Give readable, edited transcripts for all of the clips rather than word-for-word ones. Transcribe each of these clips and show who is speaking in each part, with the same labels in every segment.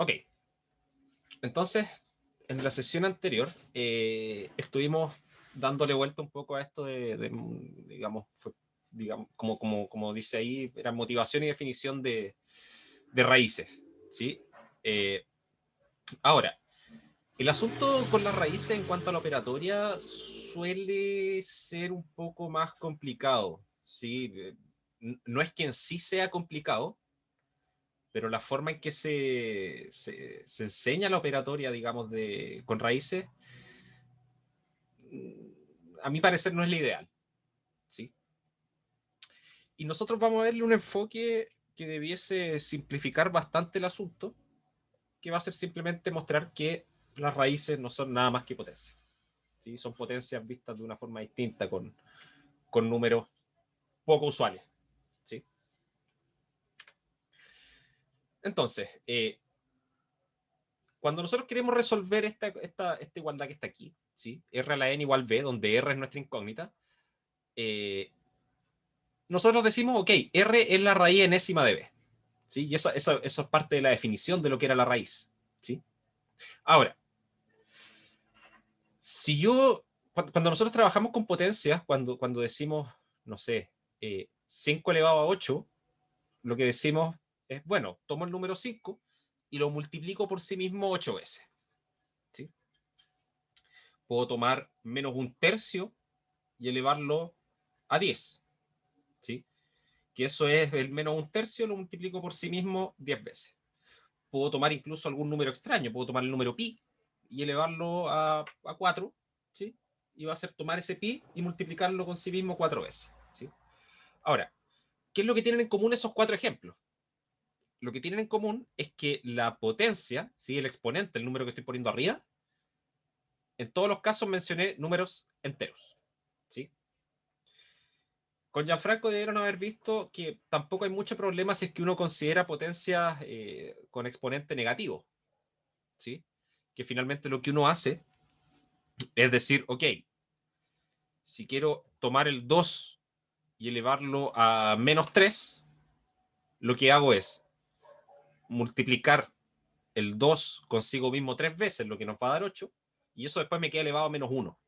Speaker 1: Ok, entonces, en la sesión anterior estuvimos dándole vuelta un poco a esto digamos, como dice ahí, era motivación y definición de raíces, ¿sí? Ahora, el asunto con las raíces en cuanto a la operatoria suele ser un poco más complicado, ¿sí? No es que en sí sea complicado, pero la forma en que se enseña la operatoria, digamos, con raíces, a mi parecer no es la ideal, ¿sí? Y nosotros vamos a darle un enfoque que debiese simplificar bastante el asunto, que va a ser simplemente mostrar que las raíces no son nada más que potencias, ¿sí? Son potencias vistas de una forma distinta con números poco usuales, ¿sí? Entonces, cuando nosotros queremos resolver esta igualdad que está aquí, ¿sí? R a la n igual b, donde R es nuestra incógnita, nosotros decimos, ok, R es la raíz enésima de b, ¿sí? Y eso es parte de la definición de lo que era la raíz, ¿sí? Ahora, si yo, cuando nosotros trabajamos con potencias, cuando decimos, no sé, 5 elevado a 8, lo que decimos es, bueno, tomo el número 5 y lo multiplico por sí mismo 8 veces, ¿sí? Puedo tomar menos un tercio y elevarlo a 10, ¿sí? Que eso es el menos un tercio, lo multiplico por sí mismo 10 veces. Puedo tomar incluso algún número extraño, puedo tomar el número pi y elevarlo a 4, ¿sí? Y va a ser tomar ese pi y multiplicarlo con sí mismo 4 veces, ¿sí? Ahora, ¿qué es lo que tienen en común esos 4 ejemplos? Lo que tienen en común es que la potencia, ¿sí? El exponente, el número que estoy poniendo arriba, en todos los casos mencioné números enteros, ¿sí? Con Gianfranco debieron haber visto que tampoco hay mucho problema si es que uno considera potencias con exponente negativo, ¿sí? Que finalmente lo que uno hace es decir, ok, si quiero tomar el 2 y elevarlo a menos 3, lo que hago es multiplicar el 2 consigo mismo 3 veces, lo que nos va a dar 8, y eso después me queda elevado a menos 1,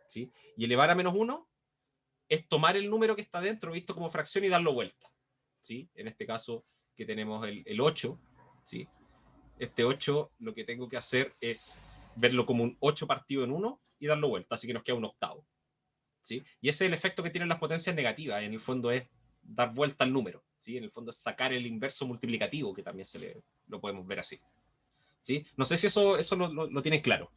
Speaker 1: ¿sí? Y elevar a menos 1 es tomar el número que está dentro visto como fracción y darlo vuelta, ¿sí? En este caso que tenemos el 8, ¿sí? Este 8 lo que tengo que hacer es verlo como un 8 partido en 1 y darlo vuelta, así que nos queda un octavo, ¿sí? Y ese es el efecto que tienen las potencias negativas, en el fondo es dar vuelta al número, ¿sí? En el fondo es sacar el inverso multiplicativo, que también lo podemos ver así, ¿sí? No sé si eso lo tienen claro.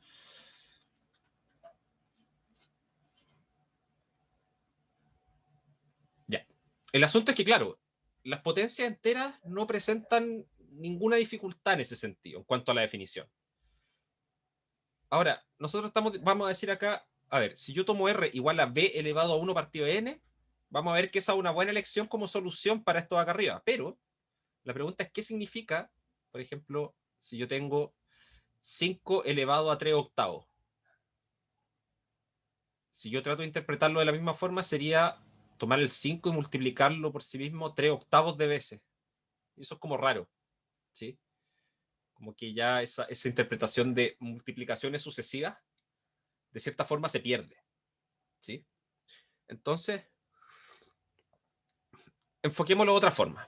Speaker 1: Ya. El asunto es que, claro, las potencias enteras no presentan ninguna dificultad en ese sentido, en cuanto a la definición. Ahora, nosotros vamos a decir acá, a ver, si yo tomo R igual a B elevado a 1 partido de N, vamos a ver que esa es una buena elección como solución para esto de acá arriba. Pero la pregunta es, ¿qué significa, por ejemplo, si yo tengo 5 elevado a 3 octavos? Si yo trato de interpretarlo de la misma forma, sería tomar el 5 y multiplicarlo por sí mismo 3 octavos de veces. Y eso es como raro, ¿sí? Como que ya esa interpretación de multiplicaciones sucesivas, de cierta forma, se pierde, ¿sí? Entonces, enfoquémoslo de otra forma.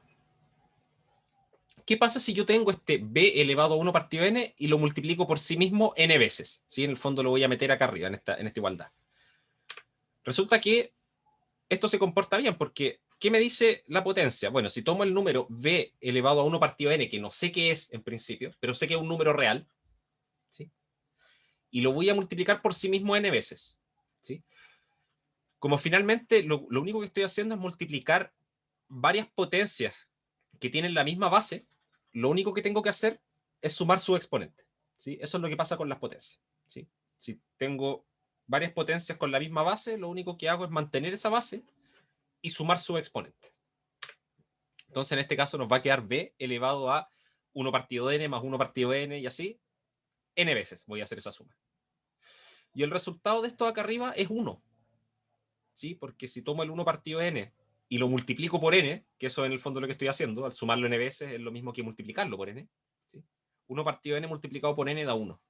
Speaker 1: ¿Qué pasa si yo tengo este b elevado a 1 partido n y lo multiplico por sí mismo n veces? ¿Sí? En el fondo lo voy a meter acá arriba, en esta igualdad. Resulta que esto se comporta bien, porque ¿qué me dice la potencia? Bueno, si tomo el número b elevado a 1 partido n, que no sé qué es en principio, pero sé que es un número real, ¿sí? Y lo voy a multiplicar por sí mismo n veces, ¿sí? Como finalmente lo único que estoy haciendo es multiplicar varias potencias que tienen la misma base, lo único que tengo que hacer es sumar su exponente, ¿sí? Eso es lo que pasa con las potencias, ¿sí? Si tengo varias potencias con la misma base, lo único que hago es mantener esa base y sumar su exponente. Entonces, en este caso nos va a quedar b elevado a 1 partido de n más 1 partido de n y así, n veces voy a hacer esa suma. Y el resultado de esto acá arriba es 1, ¿sí? Porque si tomo el 1 partido de n y lo multiplico por n, que eso en el fondo es lo que estoy haciendo, al sumarlo n veces es lo mismo que multiplicarlo por n, ¿sí? 1 partido n multiplicado por n da 1.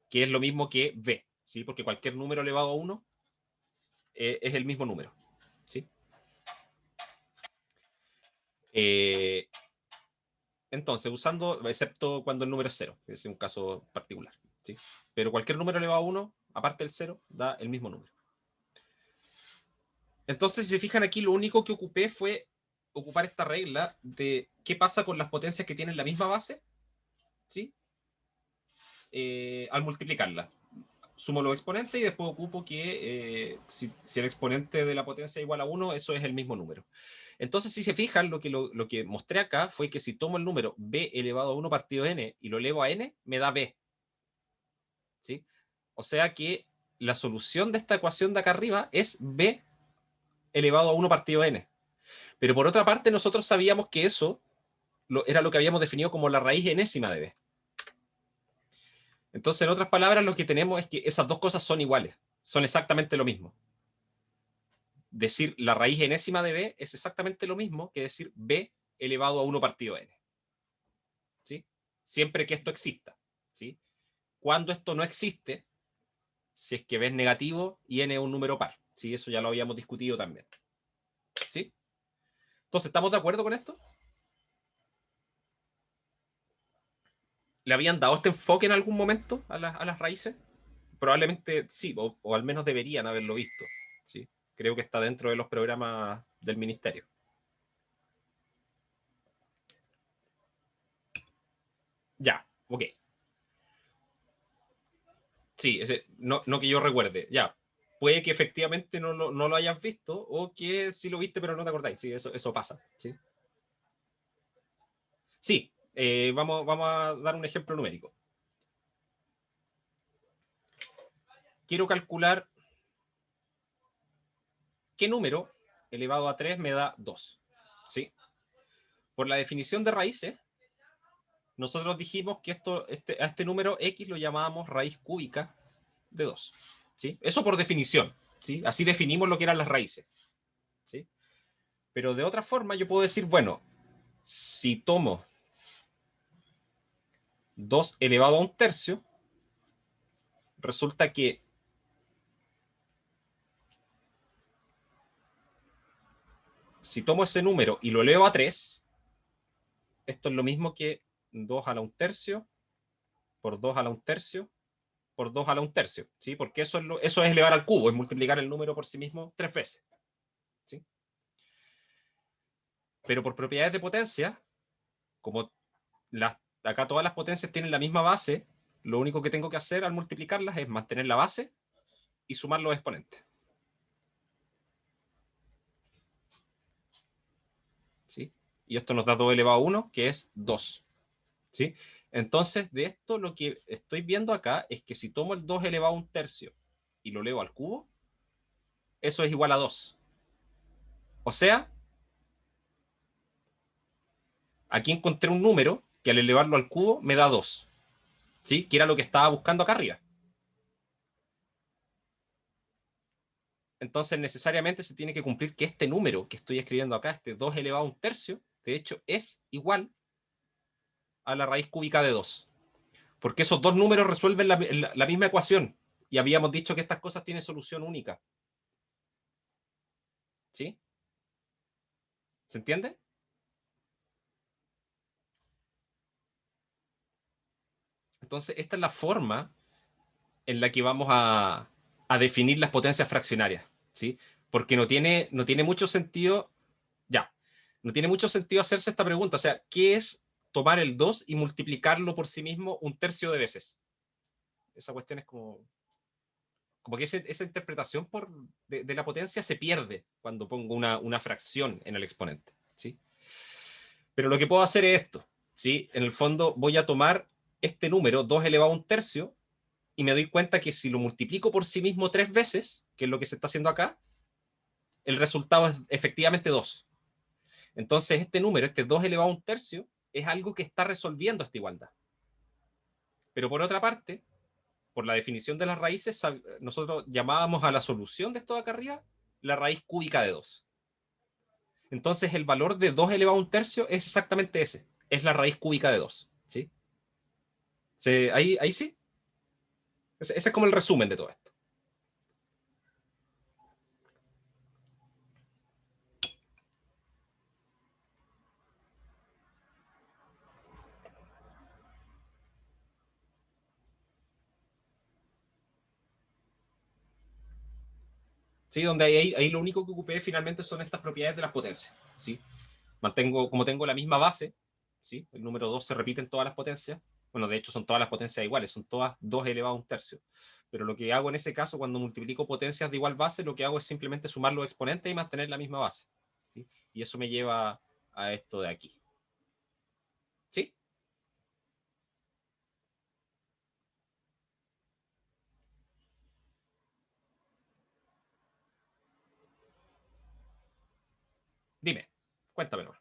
Speaker 1: Que es lo mismo que b, ¿sí? Porque cualquier número elevado a 1 es el mismo número, ¿sí? Entonces, usando, excepto cuando el número es 0, que es un caso particular, ¿sí? Pero cualquier número elevado a 1, aparte del 0, da el mismo número. Entonces, si se fijan aquí, lo único que ocupé fue ocupar esta regla de qué pasa con las potencias que tienen la misma base, ¿sí? Al multiplicarla. Sumo los exponentes y después ocupo que si el exponente de la potencia es igual a 1, eso es el mismo número. Entonces, si se fijan, lo que mostré acá fue que si tomo el número b elevado a 1 partido n y lo elevo a n, me da b. ¿Sí? O sea que la solución de esta ecuación de acá arriba es b elevado a 1 partido n. Pero por otra parte, nosotros sabíamos que eso era lo que habíamos definido como la raíz enésima de b. Entonces, en otras palabras, lo que tenemos es que esas dos cosas son iguales, son exactamente lo mismo. Decir la raíz enésima de b es exactamente lo mismo que decir b elevado a 1 partido n. ¿Sí? Siempre que esto exista. ¿Sí? Cuando esto no existe, si es que b es negativo y n es un número par. ¿Sí? Eso ya lo habíamos discutido también. ¿Sí? Entonces, ¿estamos de acuerdo con esto? ¿Le habían dado este enfoque en algún momento a las raíces? Probablemente sí, o al menos deberían haberlo visto. ¿Sí? Creo que está dentro de los programas del ministerio. Ya, ok. Sí, no que yo recuerde. Ya, puede que efectivamente no lo hayas visto o que sí lo viste pero no te acordáis. Sí, eso pasa. Sí, sí, vamos a dar un ejemplo numérico. Quiero calcular qué número elevado a 3 me da 2. ¿Sí? Por la definición de raíces, nosotros dijimos que a este número x lo llamábamos raíz cúbica de 2. ¿Sí? Eso por definición. ¿Sí? Así definimos lo que eran las raíces. ¿Sí? Pero de otra forma yo puedo decir, bueno, si tomo 2 elevado a un tercio, resulta que si tomo ese número y lo elevo a 3, esto es lo mismo que 2 a la un tercio por 2 a la un tercio por 2 a la un tercio, ¿sí? Porque eso es elevar al cubo, es multiplicar el número por sí mismo 3 veces, ¿sí? Pero por propiedades de potencia, como acá todas las potencias tienen la misma base, lo único que tengo que hacer al multiplicarlas es mantener la base y sumar los exponentes. ¿Sí? Y esto nos da 2 elevado a 1, que es 2. ¿Sí? Entonces, de esto lo que estoy viendo acá es que si tomo el 2 elevado a un tercio y lo elevo al cubo, eso es igual a 2. O sea, aquí encontré un número que al elevarlo al cubo me da 2. ¿Sí? Que era lo que estaba buscando acá arriba. Entonces, necesariamente se tiene que cumplir que este número que estoy escribiendo acá, este 2 elevado a un tercio, de hecho, es igual a la raíz cúbica de 2. Porque esos dos números resuelven la misma ecuación. Y habíamos dicho que estas cosas tienen solución única. ¿Sí? ¿Se entiende? Entonces, esta es la forma en la que vamos a definir las potencias fraccionarias, ¿sí? Porque no tiene mucho sentido, ya, no tiene mucho sentido hacerse esta pregunta, o sea, ¿qué es tomar el 2 y multiplicarlo por sí mismo un tercio de veces? Esa cuestión es como que esa interpretación de la potencia se pierde cuando pongo una fracción en el exponente, ¿sí? Pero lo que puedo hacer es esto, ¿sí? En el fondo voy a tomar este número, 2 elevado a un tercio, y me doy cuenta que si lo multiplico por sí mismo 3 veces, que es lo que se está haciendo acá, el resultado es efectivamente 2. Entonces, este número, este 2 elevado a un tercio, es algo que está resolviendo esta igualdad. Pero por otra parte, por la definición de las raíces, nosotros llamábamos a la solución de esto de acá arriba la raíz cúbica de 2. Entonces, el valor de 2 elevado a un tercio es exactamente ese. es la raíz cúbica de 2. ¿Sí? Ahí sí. Ese es como el resumen de todo esto. ¿Sí? Donde ahí lo único que ocupé finalmente son estas propiedades de las potencias. ¿Sí? Como tengo la misma base, ¿sí? El número 2 se repite en todas las potencias. Bueno, de hecho son todas las potencias iguales, son todas 2 elevado a un tercio. Pero lo que hago en ese caso, cuando multiplico potencias de igual base, lo que hago es simplemente sumar los exponentes y mantener la misma base. ¿Sí? Y eso me lleva a esto de aquí. ¿Sí? Dime, cuéntamelo.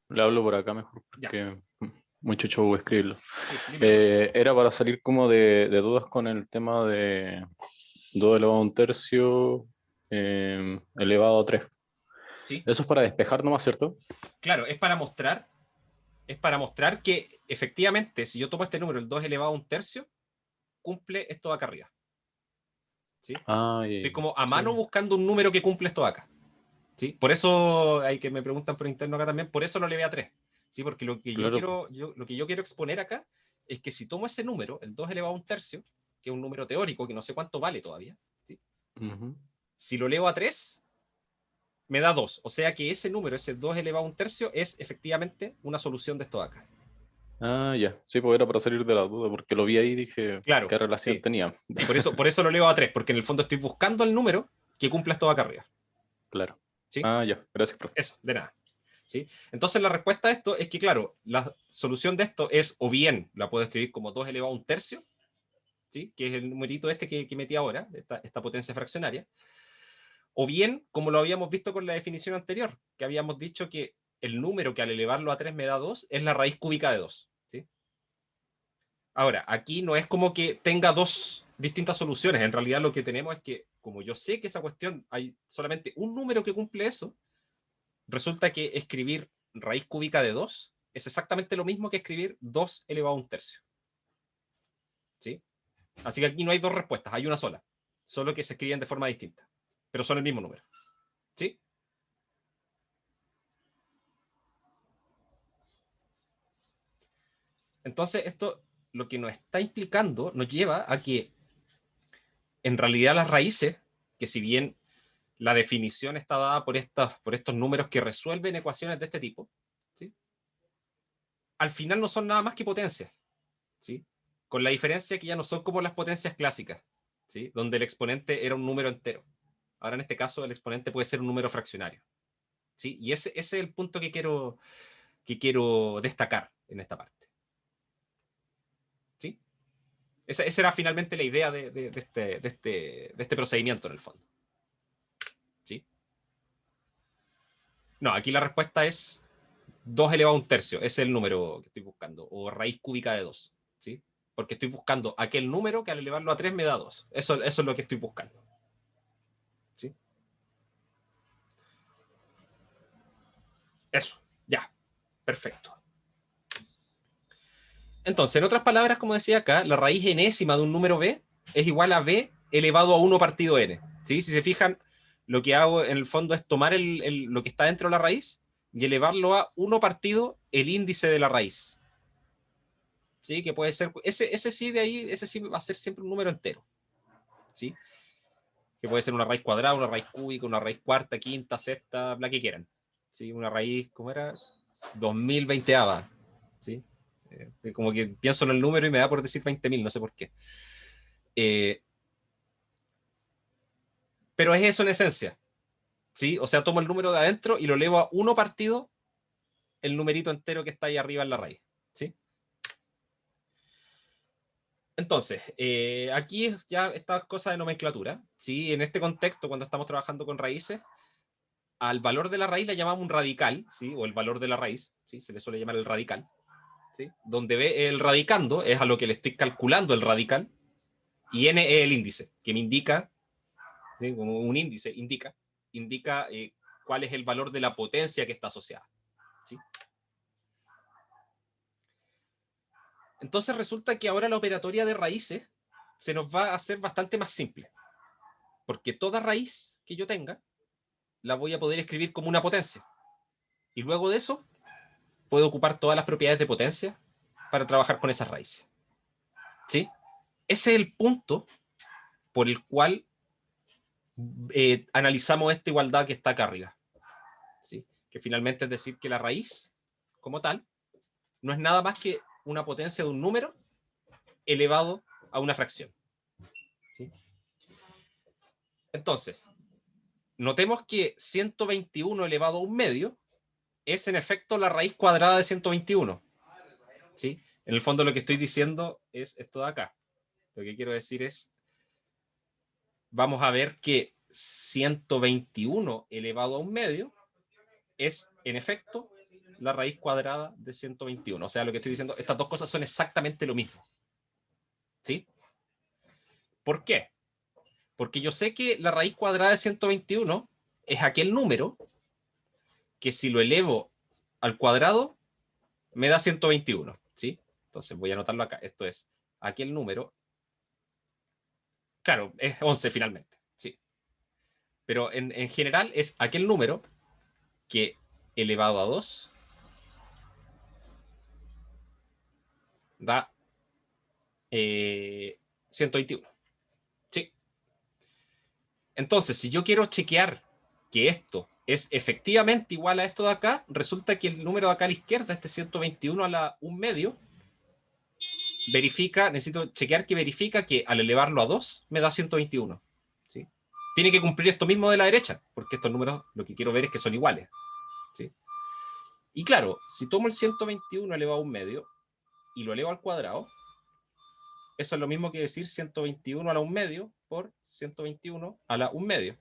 Speaker 2: Le hablo por acá mejor
Speaker 1: Ya,
Speaker 2: porque mucho show escribirlo.
Speaker 1: sí, dímelo.
Speaker 2: Era para salir como de dudas con el tema de 2 elevado a un tercio elevado a 3.
Speaker 1: Sí,
Speaker 2: Eso es para despejar nomás, ¿cierto?
Speaker 1: claro, es para mostrar que efectivamente, si yo tomo este número, el 2 elevado a un tercio, cumple esto de acá arriba. ¿Sí?
Speaker 2: Ah,
Speaker 1: Estoy como a
Speaker 2: sí,
Speaker 1: mano buscando un número que cumple esto de acá. ¿Sí? Por eso, hay que me preguntan por interno acá también, por eso lo elevé a 3. ¿Sí? Porque
Speaker 2: claro.
Speaker 1: lo que yo quiero exponer acá es que si tomo ese número, el 2 elevado a un tercio, que es un número teórico que no sé cuánto vale todavía, ¿sí?
Speaker 2: Ujú.
Speaker 1: Si lo elevo a 3, me da 2. O sea que ese número, ese 2 elevado a un tercio, es efectivamente una solución de esto de acá.
Speaker 2: Ah, ya. Sí, pues era para salir de la duda, porque lo vi ahí y dije,
Speaker 1: Claro,
Speaker 2: ¿qué relación
Speaker 1: sí.
Speaker 2: tenía?
Speaker 1: Sí, por eso lo elevo a 3, porque en el fondo estoy buscando el número que cumpla esto de acá arriba.
Speaker 2: Claro.
Speaker 1: ¿Sí?
Speaker 2: Ah, ya. Gracias, profe.
Speaker 1: Eso, de nada. ¿Sí? Entonces la respuesta a esto es que, claro, la solución de esto es, o bien la puedo escribir como 2 elevado a un tercio, ¿sí? Que es el numerito este que metí ahora, esta potencia fraccionaria, o bien, como lo habíamos visto con la definición anterior, que habíamos dicho que el número que al elevarlo a 3 me da 2 es la raíz cúbica de 2. ¿Sí? Ahora, aquí no es como que tenga dos distintas soluciones, en realidad lo que tenemos es que, como yo sé que esa cuestión hay solamente un número que cumple eso, resulta que escribir raíz cúbica de 2 es exactamente lo mismo que escribir 2 elevado a un tercio. ¿Sí? Así que aquí no hay dos respuestas, hay una sola. Solo que se escriben de forma distinta. Pero son el mismo número. ¿Sí? Entonces, esto lo que nos está implicando nos lleva a que en realidad las raíces, que si bien la definición está dada por estos números que resuelven ecuaciones de este tipo, ¿sí? Al final no son nada más que potencias. ¿Sí? Con la diferencia que ya no son como las potencias clásicas, ¿sí? Donde el exponente era un número entero. Ahora en este caso el exponente puede ser un número fraccionario. ¿Sí? Y ese es el punto que quiero destacar en esta parte. ¿Sí? Esa era finalmente la idea de este procedimiento en el fondo. ¿Sí? No, aquí la respuesta es 2 elevado a un tercio. Ese es el número que estoy buscando. O raíz cúbica de 2. ¿Sí? Porque estoy buscando aquel número que al elevarlo a 3 me da 2. Eso es lo que estoy buscando. ¿Sí? Eso, ya, perfecto. Entonces, en otras palabras, como decía acá, la raíz enésima de un número b es igual a b elevado a 1 partido n. ¿Sí? Si se fijan, lo que hago en el fondo es tomar lo que está dentro de la raíz y elevarlo a 1 partido el índice de la raíz. ¿Sí? Que puede ser, ese sí de ahí, ese sí va a ser siempre un número entero. ¿Sí? Que puede ser una raíz cuadrada, una raíz cúbica, una raíz cuarta, quinta, sexta, la que quieran. ¿Sí? Una raíz, ¿cómo era? 2020ava. ¿Sí? Como que pienso en el número y me da por decir 20.000, no sé por qué. Eh, pero es eso en esencia. ¿Sí? O sea, tomo el número de adentro y lo elevo a 1 partido el numerito entero que está ahí arriba en la raíz. ¿Sí? Entonces, aquí ya esta cosa de nomenclatura. ¿Sí? En este contexto, cuando estamos trabajando con raíces, al valor de la raíz le llamamos un radical, ¿sí? O el valor de la raíz, ¿sí? Se le suele llamar el radical, ¿sí? Donde ve el radicando es a lo que le estoy calculando el radical, y n es el índice, que me indica, ¿sí? Como un índice indica cuál es el valor de la potencia que está asociada. ¿Sí? Entonces resulta que ahora la operatoria de raíces se nos va a hacer bastante más simple, porque toda raíz que yo tenga la voy a poder escribir como una potencia. Y luego de eso, puedo ocupar todas las propiedades de potencia para trabajar con esas raíces. ¿Sí? Ese es el punto por el cual analizamos esta igualdad que está acá arriba. ¿Sí? Que finalmente es decir que la raíz, como tal, no es nada más que una potencia de un número elevado a una fracción. ¿Sí? Entonces, notemos que 121 elevado a un medio es en efecto la raíz cuadrada de 121. ¿Sí? En el fondo lo que estoy diciendo es esto de acá. Lo que quiero decir es, vamos a ver que 121 elevado a un medio es en efecto la raíz cuadrada de 121. O sea, lo que estoy diciendo, estas dos cosas son exactamente lo mismo. ¿Sí? ¿Por qué? Porque yo sé que la raíz cuadrada de 121 es aquel número que si lo elevo al cuadrado me da 121. ¿Sí? Entonces voy a anotarlo acá. Esto es aquel número. Claro, es 11 finalmente. ¿Sí? Pero en general es aquel número que elevado a 2 da 121. ¿Sí? Entonces, si yo quiero chequear que esto es efectivamente igual a esto de acá, resulta que el número de acá a la izquierda, este 121 a la 1 medio, verifica, necesito chequear que verifica que al elevarlo a 2 me da 121. ¿Sí? Tiene que cumplir esto mismo de la derecha, porque estos números lo que quiero ver es que son iguales. ¿Sí? Y claro, si tomo el 121 elevado a 1 medio y lo elevo al cuadrado, eso es lo mismo que decir 121 a la 1 medio por 121 a la 1 medio.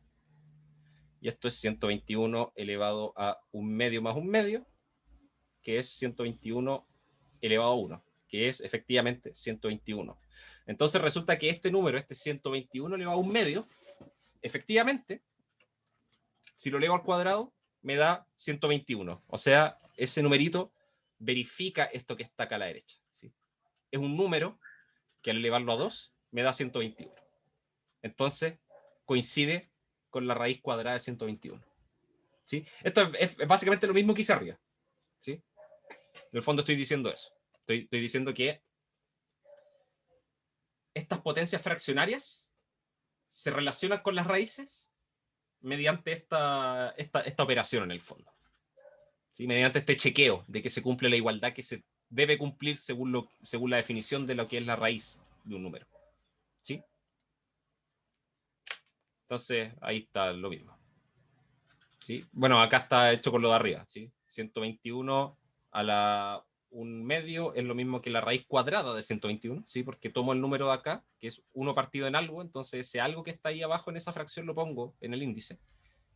Speaker 1: Y esto es 121 elevado a 1 medio más 1 medio, que es 121 elevado a 1, que es efectivamente 121. Entonces resulta que este número, este 121 elevado a 1 medio, efectivamente, si lo elevo al cuadrado, me da 121. O sea, ese numerito verifica esto que está acá a la derecha. ¿Sí? Es un número que al elevarlo a 2 me da 121. Entonces, coincide con la raíz cuadrada de 121. ¿Sí? Esto es básicamente lo mismo que hice arriba. ¿Sí? En el fondo estoy diciendo eso. Estoy diciendo que estas potencias fraccionarias se relacionan con las raíces mediante esta operación en el fondo. ¿Sí? Mediante este chequeo de que se cumple la igualdad que se debe cumplir según la definición de lo que es la raíz de un número. ¿Sí? Entonces, ahí está lo mismo. ¿Sí? Bueno, acá está hecho con lo de arriba. ¿Sí? 121 a la 1 medio es lo mismo que la raíz cuadrada de 121, ¿sí? Porque tomo el número de acá, que es 1 partido en algo, entonces ese algo que está ahí abajo en esa fracción lo pongo en el índice.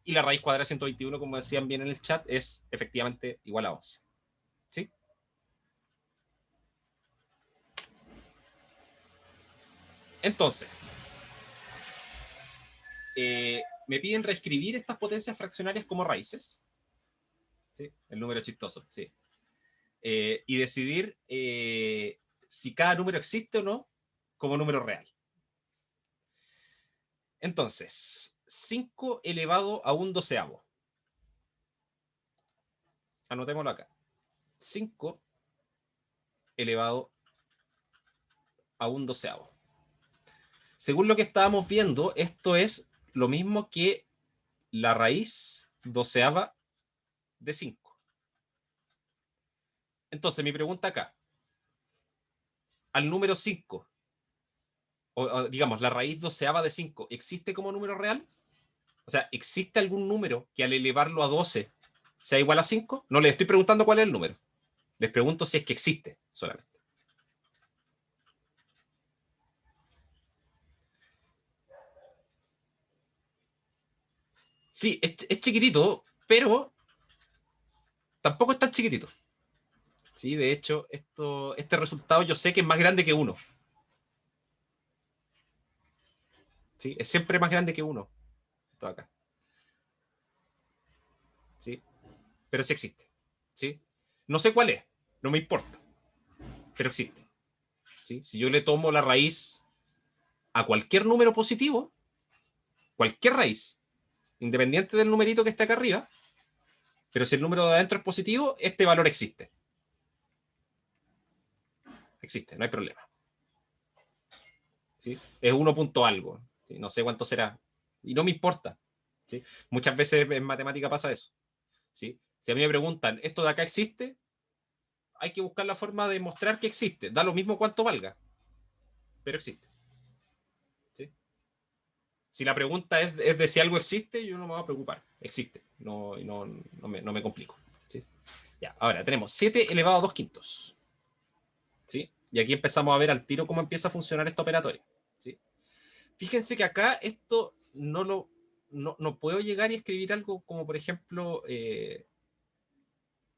Speaker 1: Y la raíz cuadrada de 121, como decían bien en el chat, es efectivamente igual a 11. ¿Sí? Entonces, me piden reescribir estas potencias fraccionarias como raíces. ¿Sí? El número chistoso, sí. Y decidir si cada número existe o no como número real. Entonces, 5 elevado a un doceavo. Anotémoslo acá. 5 elevado a un doceavo. Según lo que estábamos viendo, esto es lo mismo que la raíz doceava de 5. Entonces, mi pregunta acá, al número 5, o digamos, la raíz doceava de 5, ¿existe como número real? O sea, ¿existe algún número que al elevarlo a 12 sea igual a 5? No les estoy preguntando cuál es el número. Les pregunto si es que existe solamente. Sí, es chiquitito, pero tampoco es tan chiquitito. Sí, de hecho, este resultado yo sé que es más grande que 1. ¿Sí? Es siempre más grande que 1. Esto acá. ¿sí? Pero sí existe, ¿sí? No sé cuál es, no me importa, pero existe, ¿sí? Si yo le tomo la raíz a cualquier número positivo, cualquier raíz, independiente del numerito que está acá arriba, pero si el número de adentro es positivo, este valor existe. Existe, no hay problema. ¿Sí? Es 1 punto algo, ¿sí? No sé cuánto será, y no me importa, ¿sí? Muchas veces en matemática pasa eso, ¿sí? Si a mí me preguntan, ¿esto de acá existe? Hay que buscar la forma de mostrar que existe, da lo mismo cuánto valga, pero existe, ¿sí? Si la pregunta es de si algo existe, yo no me voy a preocupar, existe, no me complico, ¿sí? Ya, ahora tenemos 7 elevado a 2 quintos, ¿sí? Y aquí empezamos a ver al tiro cómo empieza a funcionar esta operatoria, ¿sí? Fíjense que acá esto no puedo llegar y escribir algo como, por ejemplo,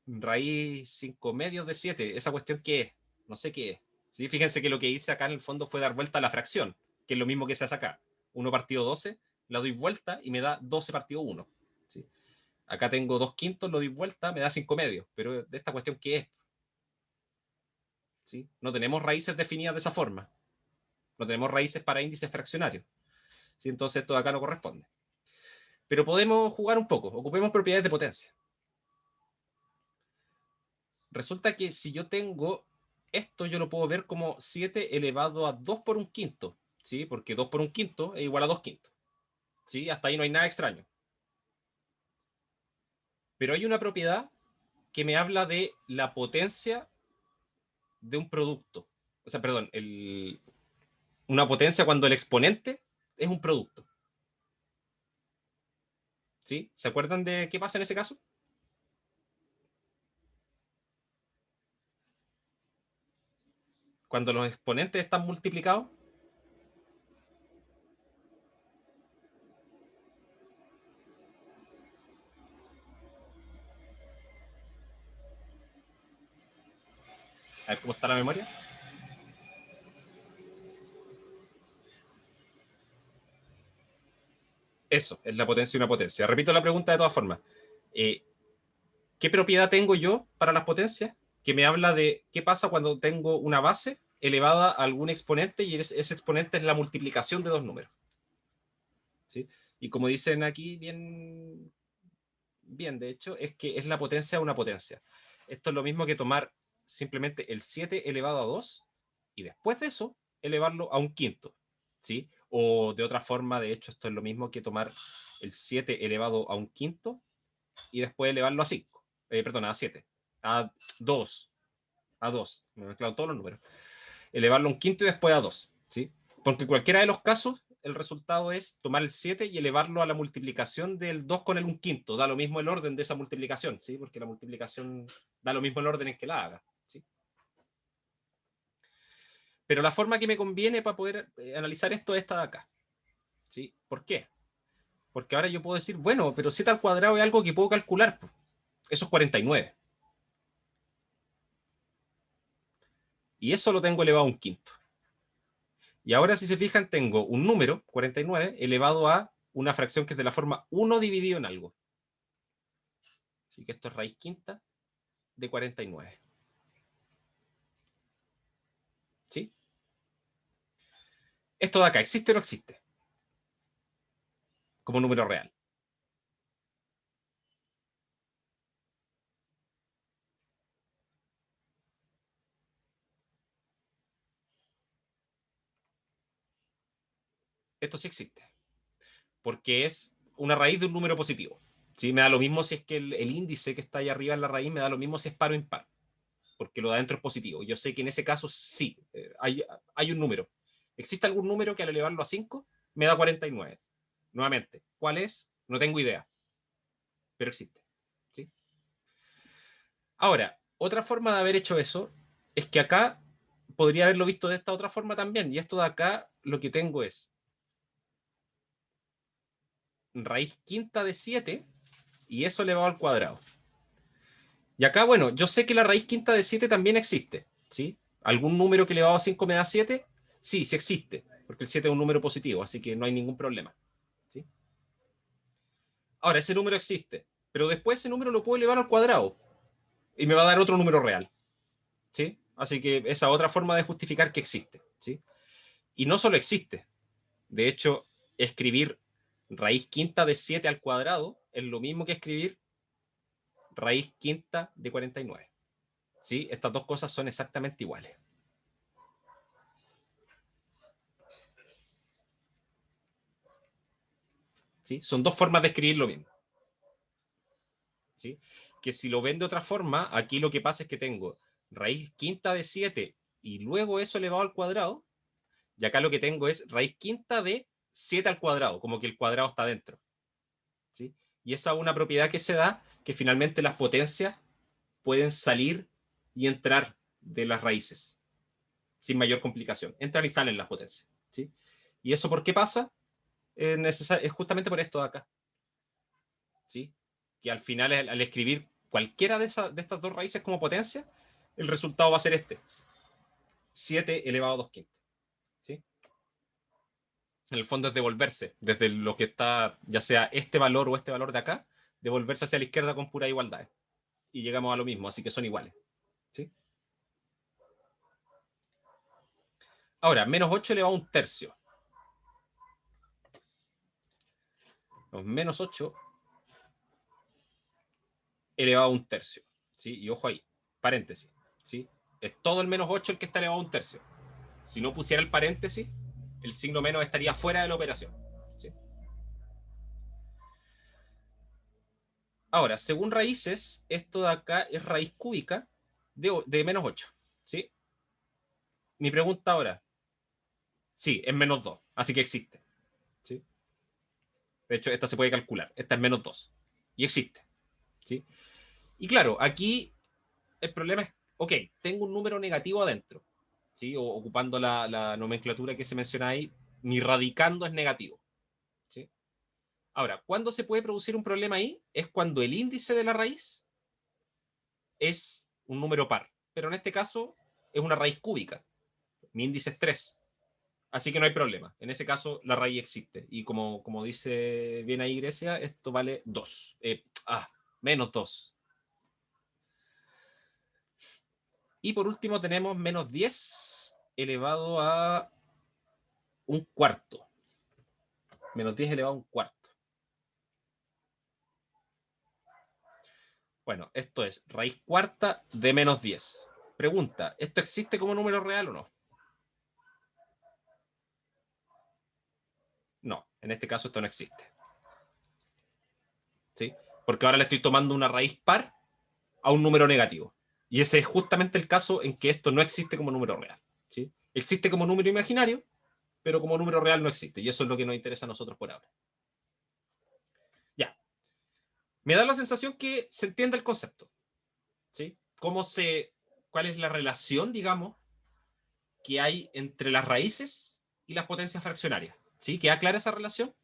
Speaker 1: raíz 5 medios de 7. ¿Esa cuestión qué es? No sé qué es. ¿Sí? Fíjense que lo que hice acá en el fondo fue dar vuelta a la fracción, que es lo mismo que se hace acá. 1 partido 12, la doy vuelta y me da 12 partido 1. ¿Sí? Acá tengo 2 quintos, lo doy vuelta, me da 5 medios. Pero de esta cuestión, ¿qué es? ¿Sí? No tenemos raíces definidas de esa forma. No tenemos raíces para índices fraccionarios. ¿Sí? Entonces esto de acá no corresponde. Pero podemos jugar un poco. Ocupemos propiedades de potencia. Resulta que si yo tengo esto, yo lo puedo ver como 7 elevado a 2 por un quinto, ¿sí? Porque 2 por un quinto es igual a 2 quintos, ¿sí? Hasta ahí no hay nada extraño. Pero hay una propiedad que me habla de la potencia de un producto. O sea, perdón, una potencia cuando el exponente es un producto. ¿Sí? ¿Se acuerdan de qué pasa en ese caso? Cuando los exponentes están multiplicados. A ver cómo está la memoria. Eso, es la potencia de una potencia. Repito la pregunta de todas formas. ¿Qué propiedad tengo yo para las potencias? Que me habla de qué pasa cuando tengo una base elevada a algún exponente y ese exponente es la multiplicación de dos números. ¿Sí? Y como dicen aquí, bien, bien, de hecho, es que es la potencia de una potencia. Esto es lo mismo que tomar simplemente el 7 elevado a 2 y después de eso elevarlo a un quinto. ¿Sí? O de otra forma, de hecho, esto es lo mismo que tomar el 7 elevado a un quinto y después elevarlo a 5. Perdón, a 7. A 2. A 2. Me he mezclado todos los números. Elevarlo a un quinto y después a 2. ¿Sí? Porque en cualquiera de los casos, el resultado es tomar el 7 y elevarlo a la multiplicación del 2 con el 1 quinto. Da lo mismo el orden de esa multiplicación, ¿sí? Porque la multiplicación da lo mismo el orden en que la haga. ¿Sí? Pero la forma que me conviene para poder analizar esto es esta de acá. ¿Sí? ¿Por qué? Porque ahora yo puedo decir, bueno, pero 7 al cuadrado es algo que puedo calcular. Eso es 49. Y eso lo tengo elevado a un quinto. Y ahora, si se fijan, tengo un número, 49, elevado a una fracción que es de la forma 1 dividido en algo. Así que esto es raíz quinta de 49. ¿Sí? Esto de acá, ¿existe o no existe? Como número real. Esto sí existe. Porque es una raíz de un número positivo. ¿Sí? Me da lo mismo si es que el índice que está ahí arriba en la raíz, me da lo mismo si es par o impar. Porque lo de adentro es positivo. Yo sé que en ese caso sí, hay un número. ¿Existe algún número que al elevarlo a 5 me da 49? Nuevamente, ¿cuál es? No tengo idea, pero existe. ¿Sí? Ahora, otra forma de haber hecho eso es que acá podría haberlo visto de esta otra forma también. Y esto de acá lo que tengo es raíz quinta de 7 y eso elevado al cuadrado. Y acá, bueno, yo sé que la raíz quinta de 7 también existe. ¿Sí? ¿Algún número que elevado a 5 me da 7? Sí, sí existe, porque el 7 es un número positivo, así que no hay ningún problema. ¿Sí? Ahora, ese número existe. pero después ese número lo puedo elevar al cuadrado y me va a dar otro número real, ¿sí? Así que esa otra forma de justificar que existe, ¿sí? Y no solo existe, de hecho, escribir raíz quinta de 7 al cuadrado es lo mismo que escribir raíz quinta de 49, ¿sí? Estas dos cosas son exactamente iguales. ¿Sí? Son dos formas de escribir lo mismo, ¿sí? Que si lo ven de otra forma, aquí lo que pasa es que tengo raíz quinta de 7 y luego eso elevado al cuadrado, y acá lo que tengo es raíz quinta de 7 al cuadrado, como que el cuadrado está dentro, ¿sí? Y esa es una propiedad que se da, que finalmente las potencias pueden salir y entrar de las raíces, sin mayor complicación. Entran y salen las potencias, ¿sí? ¿Y eso por qué pasa? Es justamente por esto de acá, ¿sí? Que al final, al escribir cualquiera de estas dos raíces como potencia, el resultado va a ser este, 7 elevado a 2 quintas, ¿sí? En el fondo es devolverse desde lo que está, ya sea este valor o este valor de acá, devolverse hacia la izquierda con pura igualdad. Y llegamos a lo mismo, así que son iguales, ¿sí? Ahora, menos 8 elevado a un tercio. Los menos 8 elevado a un tercio, ¿sí? Y ojo ahí, paréntesis, ¿sí? Es todo el menos 8 el que está elevado a un tercio. Si no pusiera el paréntesis, el signo menos estaría fuera de la operación, ¿sí? Ahora, según raíces, esto de acá es raíz cúbica de menos 8, ¿sí? Mi pregunta ahora, sí, es menos 2, así que existe, ¿sí? De hecho, esta se puede calcular, esta es menos 2, y existe, ¿sí? Y claro, aquí el problema es, ok, tengo un número negativo adentro, ¿sí? O ocupando la nomenclatura que se menciona ahí, mi radicando es negativo, ¿sí? Ahora, ¿cuándo se puede producir un problema ahí? Es cuando el índice de la raíz es un número par, pero en este caso es una raíz cúbica. Mi índice es 3, así que no hay problema. En ese caso la raíz existe. Y como dice bien ahí Grecia, esto vale 2. Menos 2. Y por último tenemos menos 10 elevado a un cuarto. Menos 10 elevado a un cuarto. Bueno, esto es raíz cuarta de menos 10. Pregunta, ¿esto existe como número real o no? No, en este caso esto no existe, ¿sí? Porque ahora le estoy tomando una raíz par a un número negativo. Y ese es justamente el caso en que esto no existe como número real, ¿sí? Existe como número imaginario, pero como número real no existe. Y eso es lo que nos interesa a nosotros por ahora. Ya. Me da la sensación que se entiende el concepto, ¿sí? ¿Cuál es la relación, digamos, que hay entre las raíces y las potencias fraccionarias? ¿Sí? ¿Queda clara esa relación?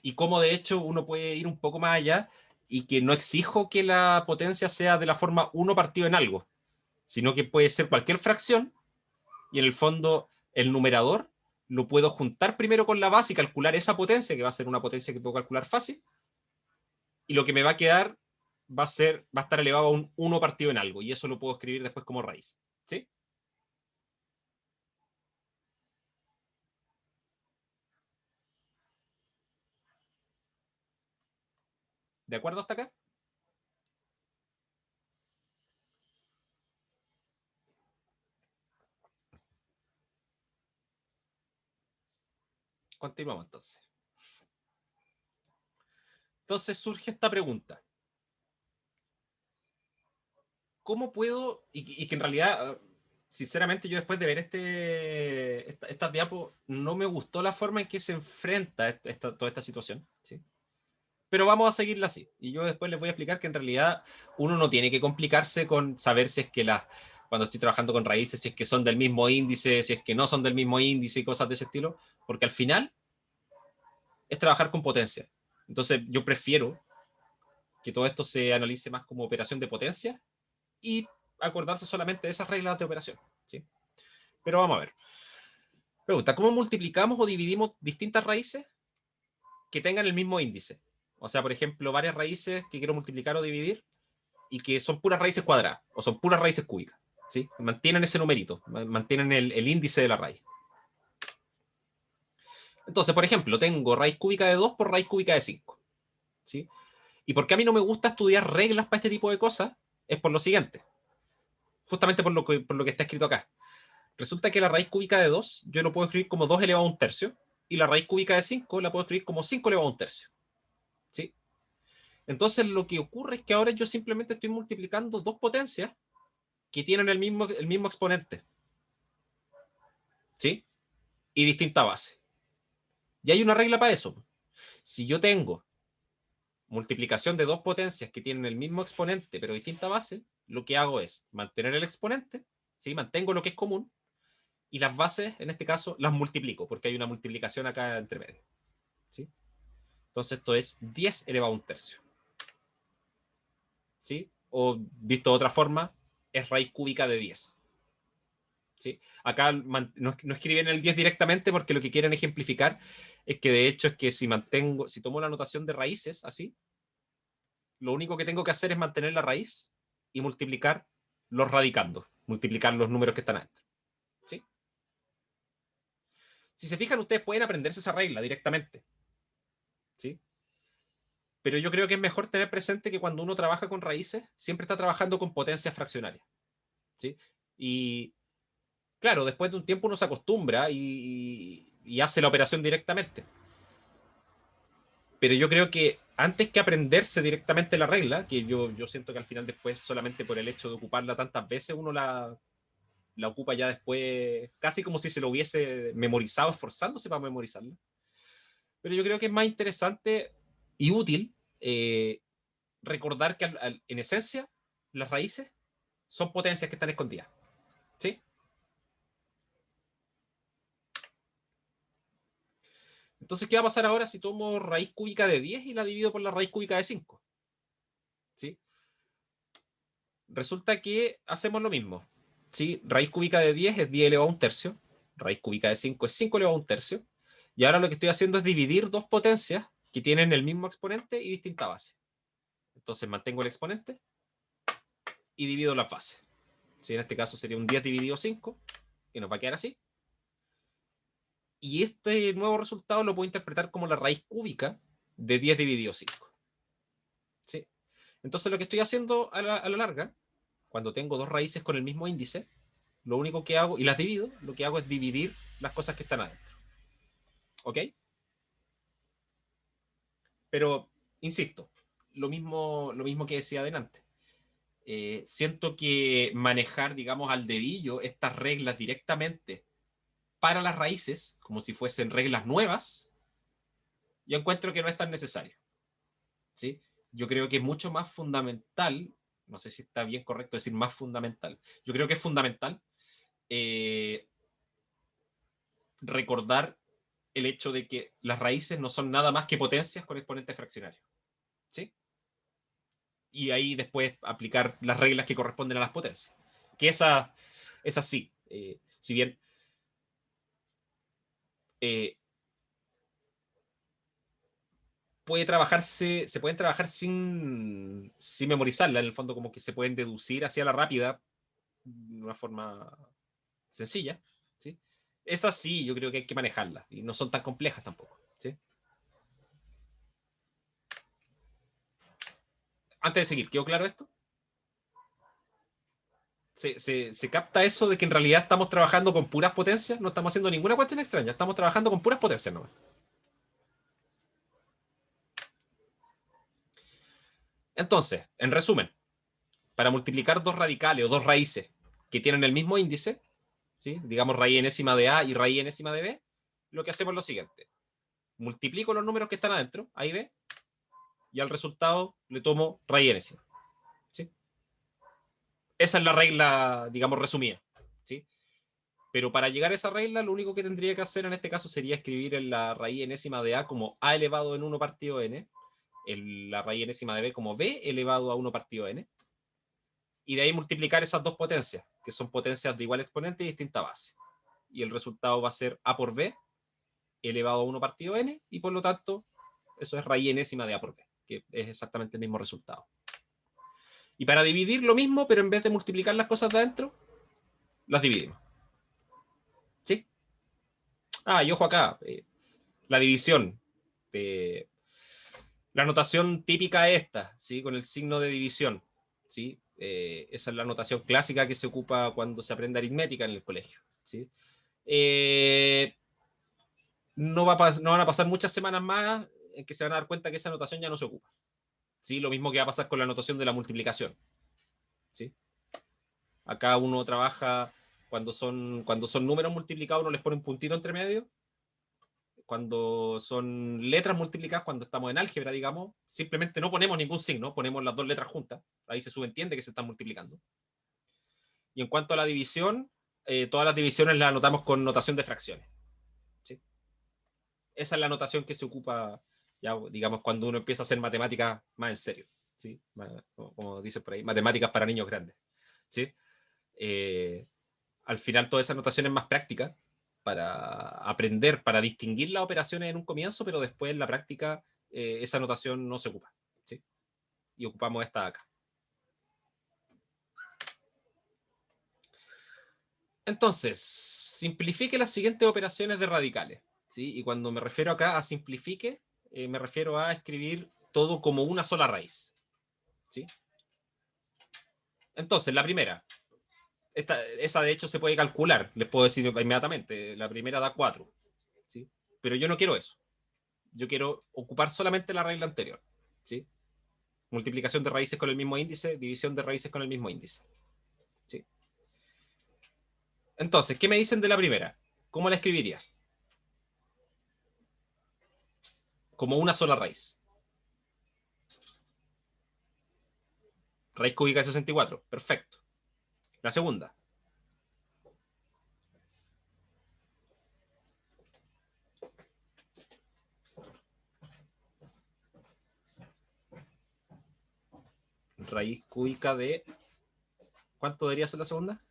Speaker 1: Y cómo de hecho uno puede ir un poco más allá y que no exijo que la potencia sea de la forma 1 partido en algo, sino que puede ser cualquier fracción y en el fondo el numerador lo puedo juntar primero con la base y calcular esa potencia, que va a ser una potencia que puedo calcular fácil, y lo que me va a quedar va a estar elevado a un 1 partido en algo, y eso lo puedo escribir después como raíz, ¿sí? ¿De acuerdo hasta acá? Continuamos entonces. Entonces surge esta pregunta. ¿Cómo puedo, y que en realidad, sinceramente yo después de ver estas diapos, no me gustó la forma en que se enfrenta toda esta situación, ¿sí? Pero vamos a seguirla así. Y yo después les voy a explicar que en realidad uno no tiene que complicarse con saber si es que cuando estoy trabajando con raíces, si es que son del mismo índice, si es que no son del mismo índice y cosas de ese estilo, porque al final es trabajar con potencia. Entonces yo prefiero que todo esto se analice más como operación de potencia y acordarse solamente de esas reglas de operación, ¿sí? Pero vamos a ver. Pregunta, ¿cómo multiplicamos o dividimos distintas raíces que tengan el mismo índice? O sea, por ejemplo, varias raíces que quiero multiplicar o dividir y que son puras raíces cuadradas o son puras raíces cúbicas. ¿Sí? Mantienen ese numerito, mantienen el índice de la raíz. Entonces, por ejemplo, tengo raíz cúbica de 2 por raíz cúbica de 5. ¿Sí? ¿Y por qué a mí no me gusta estudiar reglas para este tipo de cosas? Es por lo siguiente. Justamente por lo que está escrito acá. Resulta que la raíz cúbica de 2 yo lo puedo escribir como 2 elevado a un tercio y la raíz cúbica de 5 la puedo escribir como 5 elevado a un tercio. ¿Sí? Entonces lo que ocurre es que ahora yo simplemente estoy multiplicando dos potencias que tienen el mismo exponente. ¿Sí? Y distinta base. Y hay una regla para eso. Si yo tengo multiplicación de dos potencias que tienen el mismo exponente pero distinta base, lo que hago es mantener el exponente, ¿sí? Mantengo lo que es común, y las bases, en este caso, las multiplico, porque hay una multiplicación acá entre medio. ¿Sí? Entonces esto es 10 elevado a un tercio. ¿Sí? O visto de otra forma, es raíz cúbica de 10. ¿Sí? Acá no escriben el 10 directamente porque lo que quieren ejemplificar es que de hecho es que si tomo la notación de raíces así, lo único que tengo que hacer es mantener la raíz y multiplicar los radicandos, multiplicar los números que están adentro. ¿Sí? Si se fijan, ustedes pueden aprenderse esa regla directamente. ¿Sí? Pero yo creo que es mejor tener presente que cuando uno trabaja con raíces, siempre está trabajando con potencias fraccionarias. ¿Sí? Y claro, después de un tiempo uno se acostumbra y hace la operación directamente. Pero yo creo que antes que aprenderse directamente la regla, que yo siento que al final después solamente por el hecho de ocuparla tantas veces uno la ocupa ya después, casi como si se lo hubiese memorizado, esforzándose para memorizarla. Pero yo creo que es más interesante y útil recordar que en esencia las raíces son potencias que están escondidas. ¿Sí? Entonces, ¿qué va a pasar ahora si tomo raíz cúbica de 10 y la divido por la raíz cúbica de 5? ¿Sí? Resulta que hacemos lo mismo. ¿Sí? Raíz cúbica de 10 es 10 elevado a un tercio. Raíz cúbica de 5 es 5 elevado a un tercio. Y ahora lo que estoy haciendo es dividir dos potencias que tienen el mismo exponente y distinta base. Entonces mantengo el exponente y divido las bases. ¿Sí? En este caso sería un 10 dividido 5, que nos va a quedar así. Y este nuevo resultado lo puedo interpretar como la raíz cúbica de 10 dividido 5. ¿Sí? Entonces lo que estoy haciendo a la larga, cuando tengo dos raíces con el mismo índice, lo único que hago, y las divido, lo que hago es dividir las cosas que están adentro. ¿Ok? Pero, insisto, lo mismo que decía adelante. Siento que manejar, digamos, al dedillo estas reglas directamente para las raíces, como si fuesen reglas nuevas, yo encuentro que no es tan necesario. ¿Sí? Yo creo que es mucho más fundamental, no sé si está bien correcto decir más fundamental, yo creo que es fundamental eh, recordar el hecho de que las raíces no son nada más que potencias con exponentes fraccionarios. ¿Sí? Y ahí después aplicar las reglas que corresponden a las potencias. Que esa sí, si bien eh, se pueden trabajar sin memorizarla, en el fondo como que se pueden deducir hacia la rápida de una forma sencilla, ¿sí? Esas sí, yo creo que hay que manejarlas y no son tan complejas tampoco, ¿sí? Antes de seguir, ¿quedó claro esto? Se capta eso de que en realidad estamos trabajando con puras potencias, no estamos haciendo ninguna cuestión extraña, estamos trabajando con puras potencias nomás. Entonces, en resumen, para multiplicar dos radicales o dos raíces que tienen el mismo índice, ¿sí? Digamos raíz enésima de A y raíz enésima de B, lo que hacemos es lo siguiente. Multiplico los números que están adentro, A y B, y al resultado le tomo raíz enésima. ¿Sí? Esa es la regla, digamos, resumida. ¿Sí? Pero para llegar a esa regla, lo único que tendría que hacer en este caso sería escribir en la raíz enésima de A como A elevado en 1 partido N, en la raíz enésima de B como B elevado a 1 partido N, y de ahí multiplicar esas dos potencias, que son potencias de igual exponente y distinta base. Y el resultado va a ser A por B elevado a 1 partido N, y por lo tanto, eso es raíz enésima de A por B. que es exactamente el mismo resultado. Y para dividir lo mismo, pero en vez de multiplicar las cosas de adentro, las dividimos. ¿Sí? Ah, y ojo acá, la división. La notación típica es esta, ¿sí? Con el signo de división. ¿Sí? Esa es la notación clásica que se ocupa cuando se aprende aritmética en el colegio. ¿Sí? No van a pasar muchas semanas más en que se van a dar cuenta que esa notación ya no se ocupa. ¿Sí? Lo mismo que va a pasar con la notación de la multiplicación. ¿Sí? Acá uno trabaja cuando son números multiplicados, uno les pone un puntito entre medio. Cuando son letras multiplicadas, cuando estamos en álgebra, digamos, simplemente no ponemos ningún signo, ponemos las dos letras juntas. Ahí se subentiende que se están multiplicando. Y en cuanto a la división, todas las divisiones las anotamos con notación de fracciones. ¿Sí? Esa es la notación que se ocupa, ya, digamos, cuando uno empieza a hacer matemáticas más en serio. ¿Sí? Como dice por ahí, matemáticas para niños grandes. ¿Sí? Al final toda esa notación es más práctica para aprender, para distinguir las operaciones en un comienzo, pero después en la práctica esa notación no se ocupa. ¿Sí? Y ocupamos esta acá. Entonces, simplifique las siguientes operaciones de radicales. ¿Sí? Y cuando me refiero acá a simplifique, me refiero a escribir todo como una sola raíz. ¿Sí? Entonces, la primera, esa de hecho se puede calcular, les puedo decir inmediatamente, la primera da 4. ¿Sí? Pero yo no quiero eso. Yo quiero ocupar solamente la regla anterior. ¿Sí? Multiplicación de raíces con el mismo índice, división de raíces con el mismo índice. ¿Sí? Entonces, ¿qué me dicen de la primera? ¿Cómo la escribiría? Como una sola raíz. Raíz cúbica de 64. Perfecto. La segunda. Raíz cúbica de... ¿Cuánto debería ser la segunda?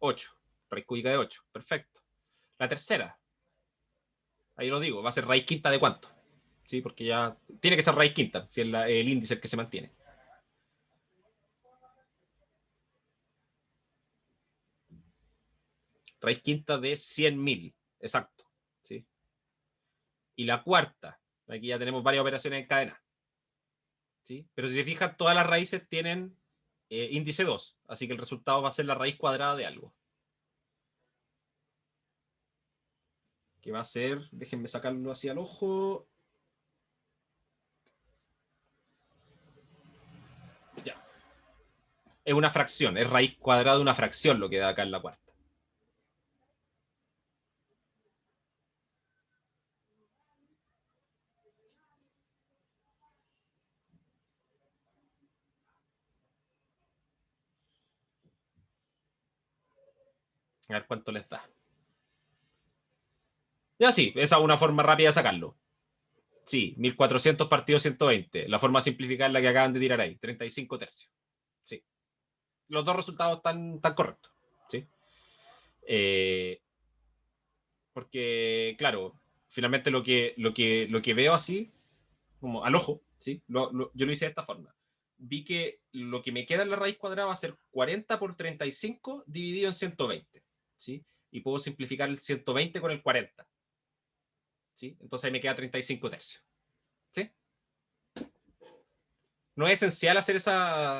Speaker 1: 8. Raíz cúbica de 8. Perfecto. La tercera. Ahí lo digo. Va a ser raíz quinta de cuánto. ¿Sí? Porque ya... Tiene que ser raíz quinta, si es el índice el que se mantiene. Raíz quinta de 100.000. Exacto. ¿Sí? Y la cuarta. Aquí ya tenemos varias operaciones en cadena. ¿Sí? Pero si se fijan, todas las raíces tienen índice 2, así que el resultado va a ser la raíz cuadrada de algo. Que va a ser, déjenme sacarlo hacia el ojo. Ya. Es una fracción, es raíz cuadrada de una fracción lo que da acá en la cuarta. A ver cuánto les da. Ya sí, esa es una forma rápida de sacarlo. Sí, 1400 partido 120. La forma simplificada es la que acaban de tirar ahí, 35 tercios. Sí. Los dos resultados están correctos. ¿Sí? Porque, claro, finalmente lo que veo así, como al ojo, ¿sí? Yo lo hice de esta forma. Vi que lo que me queda en la raíz cuadrada va a ser 40 por 35 dividido en 120, ¿sí? Y puedo simplificar el 120 con el 40, ¿sí? Entonces ahí me queda 35 tercios, ¿sí? No es esencial hacer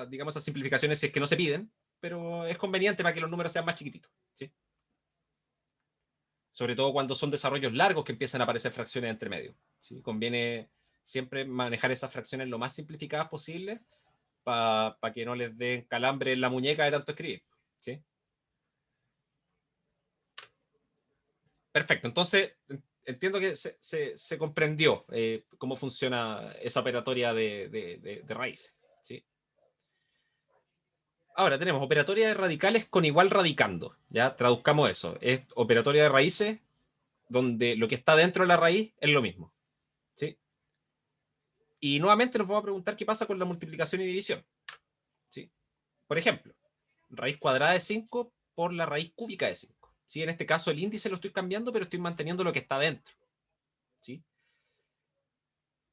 Speaker 1: digamos, esas simplificaciones si es que no se piden, pero es conveniente para que los números sean más chiquititos, ¿sí? Sobre todo cuando son desarrollos largos que empiezan a aparecer fracciones entre medio, ¿sí? Conviene siempre manejar esas fracciones lo más simplificadas posible para que no les den calambre en la muñeca de tanto escribir. ¿Sí? Perfecto, entonces entiendo que se comprendió cómo funciona esa operatoria de raíces. ¿Sí? Ahora tenemos operatoria de radicales con igual radicando. Ya traduzcamos eso. Es operatoria de raíces donde lo que está dentro de la raíz es lo mismo. ¿Sí? Y nuevamente nos vamos a preguntar qué pasa con la multiplicación y división. ¿Sí? Por ejemplo, raíz cuadrada de 5 por la raíz cúbica de 5. ¿Sí? En este caso el índice lo estoy cambiando, pero estoy manteniendo lo que está dentro. ¿Sí?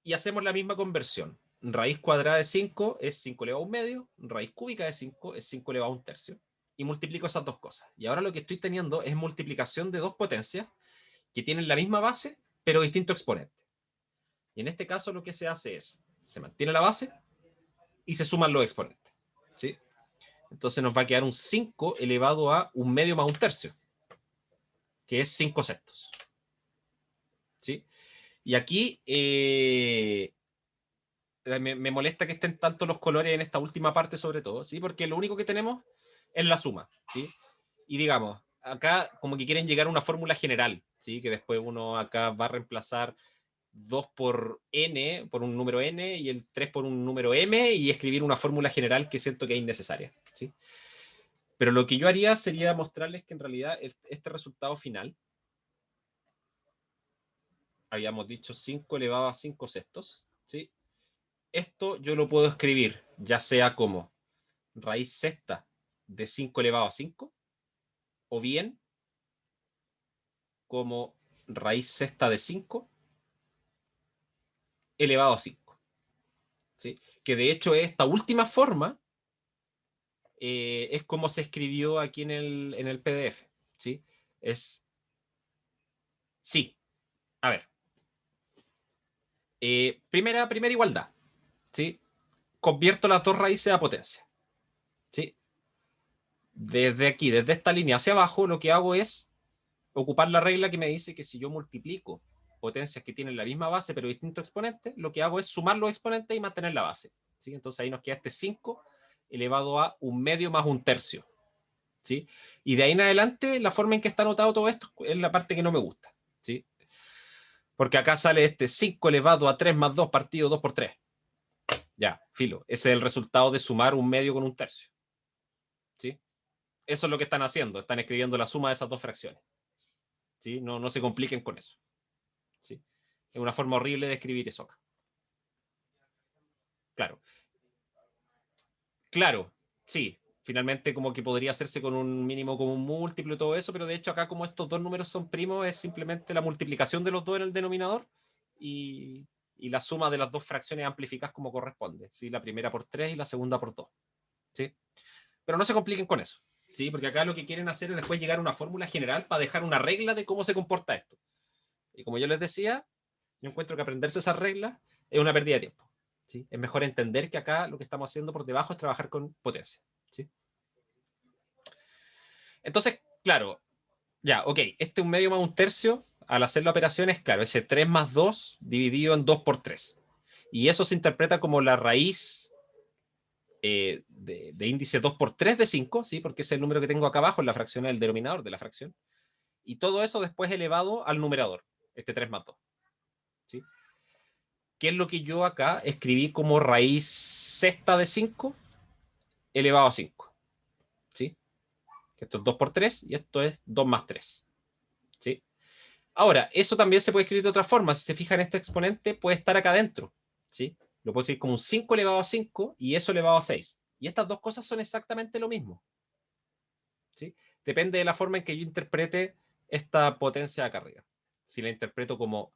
Speaker 1: y hacemos la misma conversión. Raíz cuadrada de 5 es 5 elevado a un medio, raíz cúbica de 5 es 5 elevado a un tercio. Y multiplico esas dos cosas. Y ahora lo que estoy teniendo es multiplicación de dos potencias que tienen la misma base, pero distinto exponente. Y en este caso lo que se hace es, se mantiene la base y se suman los exponentes. ¿Sí? Entonces nos va a quedar un 5 elevado a un medio más un tercio, que es 5 sextos. ¿Sí? Y aquí me molesta que estén tanto los colores en esta última parte sobre todo, ¿sí? Porque lo único que tenemos es la suma, ¿sí? Y digamos, acá como que quieren llegar a una fórmula general, ¿sí? Que después uno acá va a reemplazar 2 por n, por un número n, y el 3 por un número m, y escribir una fórmula general que siento que es innecesaria, ¿sí? Pero lo que yo haría sería mostrarles que en realidad este resultado final, habíamos dicho 5 elevado a 5 sextos, ¿sí? Esto yo lo puedo escribir ya sea como raíz sexta de 5 elevado a 5, o bien como raíz sexta de 5 elevado a 5. ¿Sí? Que de hecho esta última forma es como se escribió aquí en el PDF. ¿Sí? Es, sí, a ver. Primera igualdad. ¿Sí? Convierto las dos raíces a potencia. ¿Sí? Desde aquí, desde esta línea hacia abajo, lo que hago es ocupar la regla que me dice que si yo multiplico potencias que tienen la misma base pero distintos exponentes, lo que hago es sumar los exponentes y mantener la base. ¿Sí? Entonces ahí nos queda este 5 elevado a un medio más un tercio. ¿Sí? Y de ahí en adelante, la forma en que está anotado todo esto es la parte que no me gusta. ¿Sí? Porque acá sale este 5 elevado a 3 más 2 partido 2 por 3. Ya, filo. Ese es el resultado de sumar un medio con un tercio. ¿Sí? Eso es lo que están haciendo. Están escribiendo la suma de esas dos fracciones. ¿Sí? No se compliquen con eso. ¿Sí? Es una forma horrible de escribir eso acá. Claro. Claro, sí. Finalmente como que podría hacerse con un mínimo común múltiplo y todo eso, pero de hecho acá como estos dos números son primos, es simplemente la multiplicación de los dos en el denominador y la suma de las dos fracciones amplificadas como corresponde. ¿Sí? La primera por 3 y la segunda por 2. ¿Sí? Pero no se compliquen con eso. ¿Sí? Porque acá lo que quieren hacer es después llegar a una fórmula general para dejar una regla de cómo se comporta esto. Y como yo les decía, yo encuentro que aprenderse esas reglas es una pérdida de tiempo. ¿Sí? Es mejor entender que acá lo que estamos haciendo por debajo es trabajar con potencia. ¿Sí? Entonces, claro, ya, ok, este un medio más un tercio, al hacer la operación es, claro, ese 3 más 2 dividido en 2 por 3. Y eso se interpreta como la raíz de índice 2 por 3 de 5, ¿sí? Porque es el número que tengo acá abajo en la fracción, el denominador de la fracción. Y todo eso después elevado al numerador, este 3 más 2. ¿Sí? ¿Qué es lo que yo acá escribí como raíz sexta de 5 elevado a 5? ¿Sí? Esto es 2 por 3 y esto es 2 más 3. ¿Sí? Ahora, eso también se puede escribir de otra forma. Si se fijan, este exponente puede estar acá adentro. ¿Sí? Lo puedo escribir como un 5 elevado a 5 y eso elevado a 6. Y estas dos cosas son exactamente lo mismo. ¿Sí? Depende de la forma en que yo interprete esta potencia acá arriba. Si la interpreto como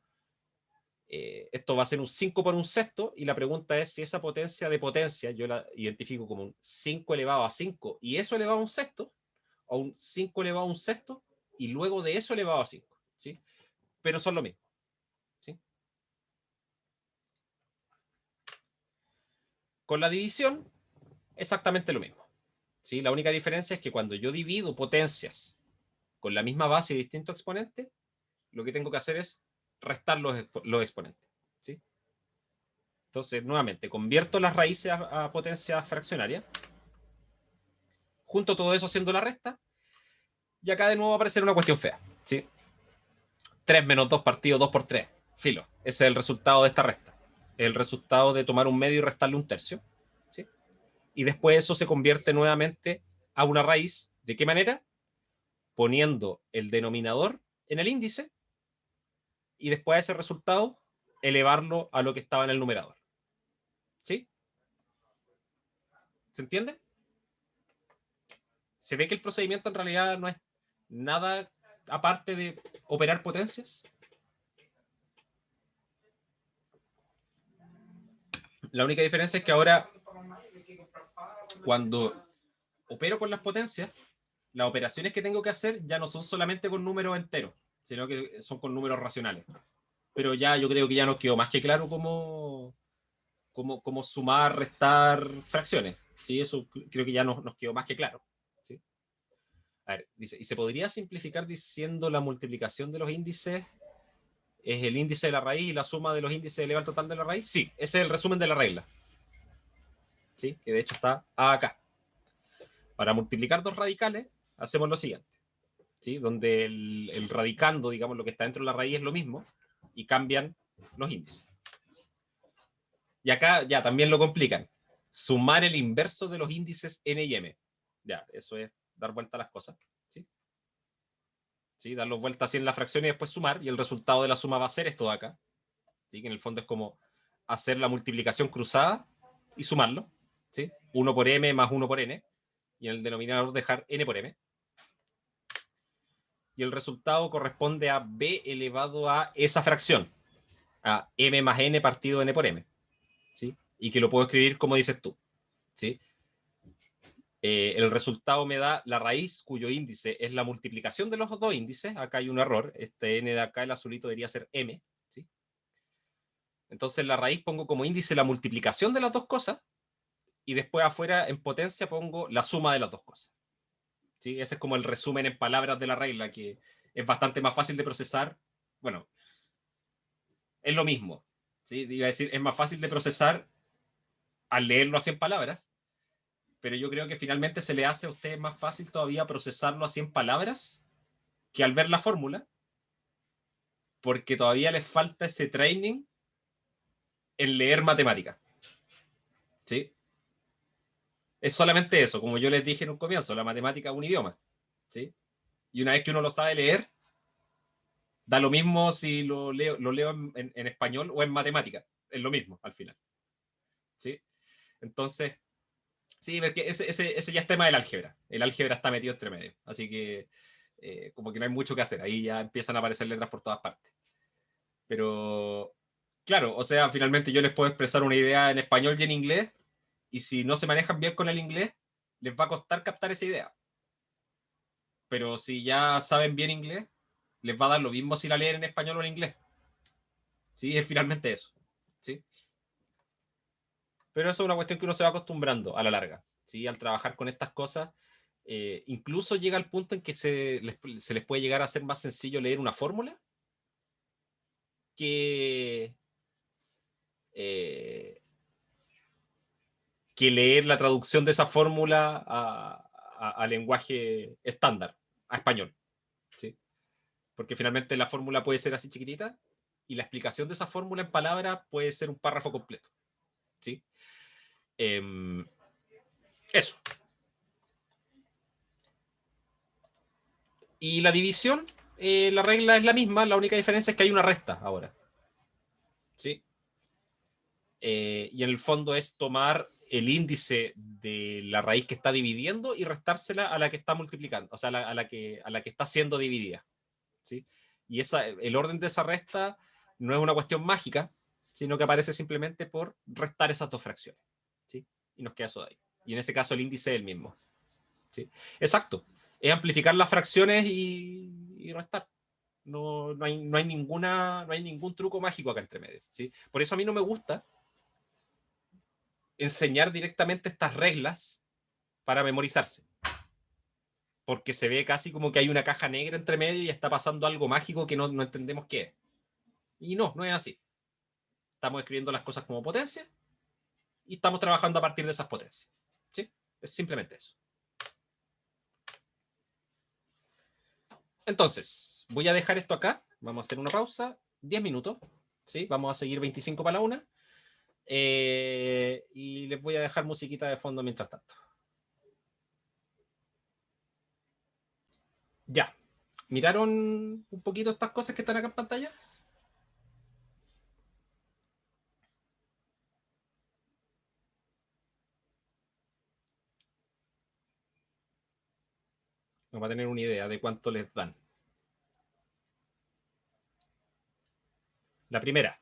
Speaker 1: esto va a ser un 5 por un sexto, y la pregunta es si esa potencia de potencia yo la identifico como un 5 elevado a 5 y eso elevado a un sexto, o un 5 elevado a un sexto y luego de eso elevado a 5. ¿Sí? Pero son lo mismo. ¿Sí? Con la división, exactamente lo mismo. ¿Sí? La única diferencia es que cuando yo divido potencias con la misma base y distintos exponentes, lo que tengo que hacer es restar los exponentes. ¿Sí? Entonces, nuevamente, convierto las raíces a potencia fraccionaria, junto todo eso haciendo la resta, y acá de nuevo va a aparecer una cuestión fea. ¿Sí? 3 menos 2 partido 2 por 3. Filo. Ese es el resultado de esta resta. El resultado de tomar un medio y restarle un tercio. ¿Sí? Y después eso se convierte nuevamente a una raíz. ¿De qué manera? Poniendo el denominador en el índice y después ese resultado elevarlo a lo que estaba en el numerador. ¿Sí? ¿Se entiende? Se ve que el procedimiento en realidad no es nada aparte de operar potencias. La única diferencia es que ahora, cuando opero con las potencias, las operaciones que tengo que hacer ya no son solamente con números enteros, sino que son con números racionales. Pero ya yo creo que ya nos quedó más que claro cómo sumar, restar fracciones. ¿Sí? Eso creo que ya nos quedó más que claro. ¿Sí? A ver, dice, ¿y se podría simplificar diciendo la multiplicación de los índices es el índice de la raíz y la suma de los índices elevado al total de la raíz? Sí, ese es el resumen de la regla. ¿Sí? Que de hecho está acá. Para multiplicar dos radicales, hacemos lo siguiente. ¿Sí? Donde el radicando, digamos, lo que está dentro de la raíz es lo mismo y cambian los índices. Y acá ya también lo complican. Sumar el inverso de los índices n y m. Ya, eso es dar vuelta a las cosas. ¿Sí? ¿Sí? Darlos vueltas así en la fracción y después sumar, y el resultado de la suma va a ser esto de acá. ¿Sí? Que en el fondo es como hacer la multiplicación cruzada y sumarlo. ¿Sí? 1 por m más 1 por n. Y en el denominador dejar n por m. Y el resultado corresponde a b elevado a esa fracción. A m más n partido n por m. ¿Sí? Y que lo puedo escribir como dices tú. ¿Sí? El resultado me da la raíz cuyo índice es la multiplicación de los dos índices. Acá hay un error. Este n de acá, el azulito, debería ser m. ¿Sí? Entonces la raíz pongo como índice la multiplicación de las dos cosas y después afuera en potencia pongo la suma de las dos cosas. ¿Sí? Ese es como el resumen en palabras de la regla, que es bastante más fácil de procesar. Bueno, es lo mismo. ¿Sí? Iba a decir, es más fácil de procesar al leerlo así en palabras, pero yo creo que finalmente se le hace a ustedes más fácil todavía procesarlo así en palabras que al ver la fórmula, porque todavía les falta ese training en leer matemática. ¿Sí? Es solamente eso, como yo les dije en un comienzo, la matemática es un idioma. ¿Sí? Y una vez que uno lo sabe leer, da lo mismo si lo leo en español o en matemática. Es lo mismo al final. ¿Sí? Entonces, sí, porque ese ya es tema del álgebra. El álgebra está metido entre medio. Así que como que no hay mucho que hacer. Ahí ya empiezan a aparecer letras por todas partes. Pero, claro, o sea, finalmente yo les puedo expresar una idea en español y en inglés, y si no se manejan bien con el inglés, les va a costar captar esa idea. Pero si ya saben bien inglés, les va a dar lo mismo si la leen en español o en inglés. Sí, es finalmente eso. ¿Sí? Pero eso es una cuestión que uno se va acostumbrando a la larga. ¿Sí? Al trabajar con estas cosas, incluso llega al punto en que se les puede llegar a hacer más sencillo leer una fórmula que, eh, que leer la traducción de esa fórmula a lenguaje estándar, a español. ¿Sí? Porque finalmente la fórmula puede ser así chiquitita y la explicación de esa fórmula en palabras puede ser un párrafo completo. ¿Sí? Eso. Y la división, la regla es la misma, la única diferencia es que hay una resta ahora. ¿Sí? Y en el fondo es tomar el índice de la raíz que está dividiendo y restársela a la que está multiplicando, o sea, a la que está siendo dividida. ¿Sí? Y el orden de esa resta no es una cuestión mágica, sino que aparece simplemente por restar esas dos fracciones. ¿Sí? Y nos queda eso de ahí. Y en ese caso el índice es el mismo. ¿Sí? Exacto. Es amplificar las fracciones y restar. No hay ningún truco mágico acá entre medio. ¿Sí? Por eso a mí no me gusta enseñar directamente estas reglas para memorizarse. Porque se ve casi como que hay una caja negra entre medio y está pasando algo mágico que no entendemos qué es. Y no es así. Estamos escribiendo las cosas como potencia y estamos trabajando a partir de esas potencias. ¿Sí? Es simplemente eso. Entonces, voy a dejar esto acá. Vamos a hacer una pausa. 10 minutos. ¿Sí? Vamos a seguir 25 para la una. Y les voy a dejar musiquita de fondo mientras tanto. Ya. ¿Miraron un poquito estas cosas que están acá en pantalla? Vamos a tener una idea de cuánto les dan. La primera.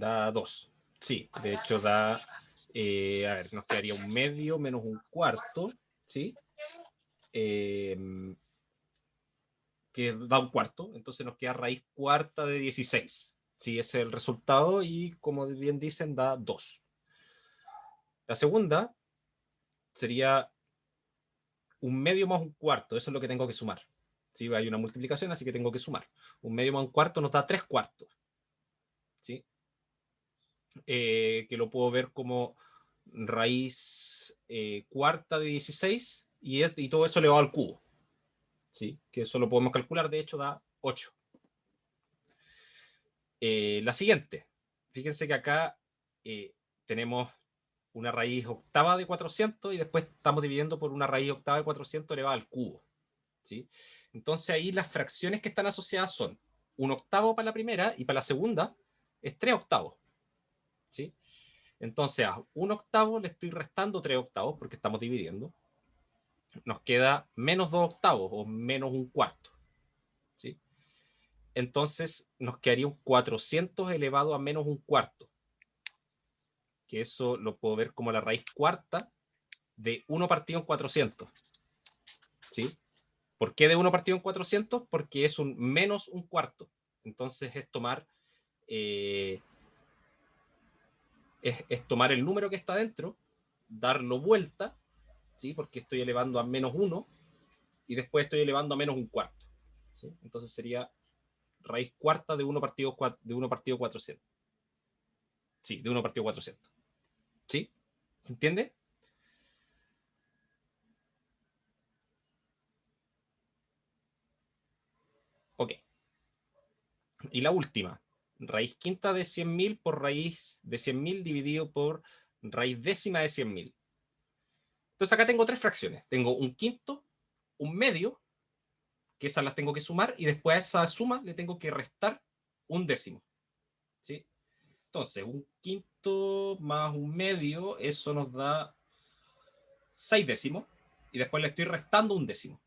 Speaker 1: Da 2. Sí, de hecho da, a ver, nos quedaría un medio menos un cuarto, ¿sí? Que da un cuarto, entonces nos queda raíz cuarta de 16. Sí, ese es el resultado y como bien dicen, da 2. La segunda sería un medio más un cuarto, eso es lo que tengo que sumar. ¿Sí? Hay una multiplicación, así que tengo que sumar. Un medio más un cuarto nos da 3 cuartos. ¿Sí? Que lo puedo ver como raíz cuarta de 16 y todo eso elevado al cubo. ¿Sí? Que eso lo podemos calcular, de hecho da 8. La siguiente. Fíjense que acá tenemos una raíz octava de 400 y después estamos dividiendo por una raíz octava de 400 elevada al cubo. ¿Sí? Entonces ahí las fracciones que están asociadas son un octavo para la primera y para la segunda es 3 octavos. ¿Sí? Entonces a un octavo le estoy restando 3 octavos porque estamos dividiendo. Nos queda menos 2 octavos o menos un cuarto. ¿Sí? Entonces nos quedaría un 400 elevado a menos un cuarto. Que eso lo puedo ver como la raíz cuarta de 1 partido en 400. ¿Sí? ¿Por qué de 1 partido en 400? Porque es un menos un cuarto. Entonces es tomar tomar el número que está dentro, darlo vuelta, ¿sí? Porque estoy elevando a menos 1 y después estoy elevando a menos un cuarto. ¿Sí? Entonces sería raíz cuarta de 1 partido 400. Sí, de 1 partido 400. ¿Sí? ¿Se entiende? Ok. Y la última, raíz quinta de 100.000 por raíz de 100.000 dividido por raíz décima de 100.000. Entonces acá tengo 3 fracciones. Tengo un quinto, un medio, que esas las tengo que sumar, y después a esa suma le tengo que restar un décimo. ¿Sí? Entonces, un quinto más un medio, eso nos da 6 décimos, y después le estoy restando un décimo.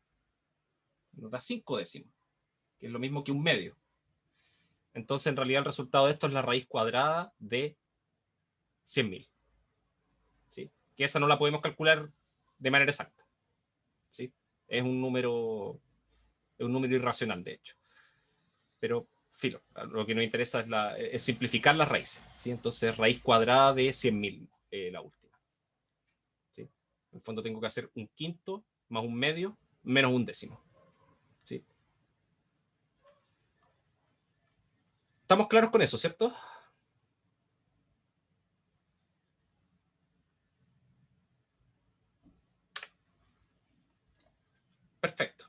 Speaker 1: Nos da 5 décimos, que es lo mismo que un medio. Entonces, en realidad, el resultado de esto es la raíz cuadrada de 100.000. ¿Sí? Que esa no la podemos calcular de manera exacta. ¿Sí? Es un número irracional, de hecho. Pero, filo, lo que nos interesa es simplificar las raíces. ¿Sí? Entonces, raíz cuadrada de 100.000, la última. ¿Sí? En el fondo tengo que hacer un quinto más un medio menos un décimo. ¿Sí? ¿Estamos claros con eso, cierto? Perfecto.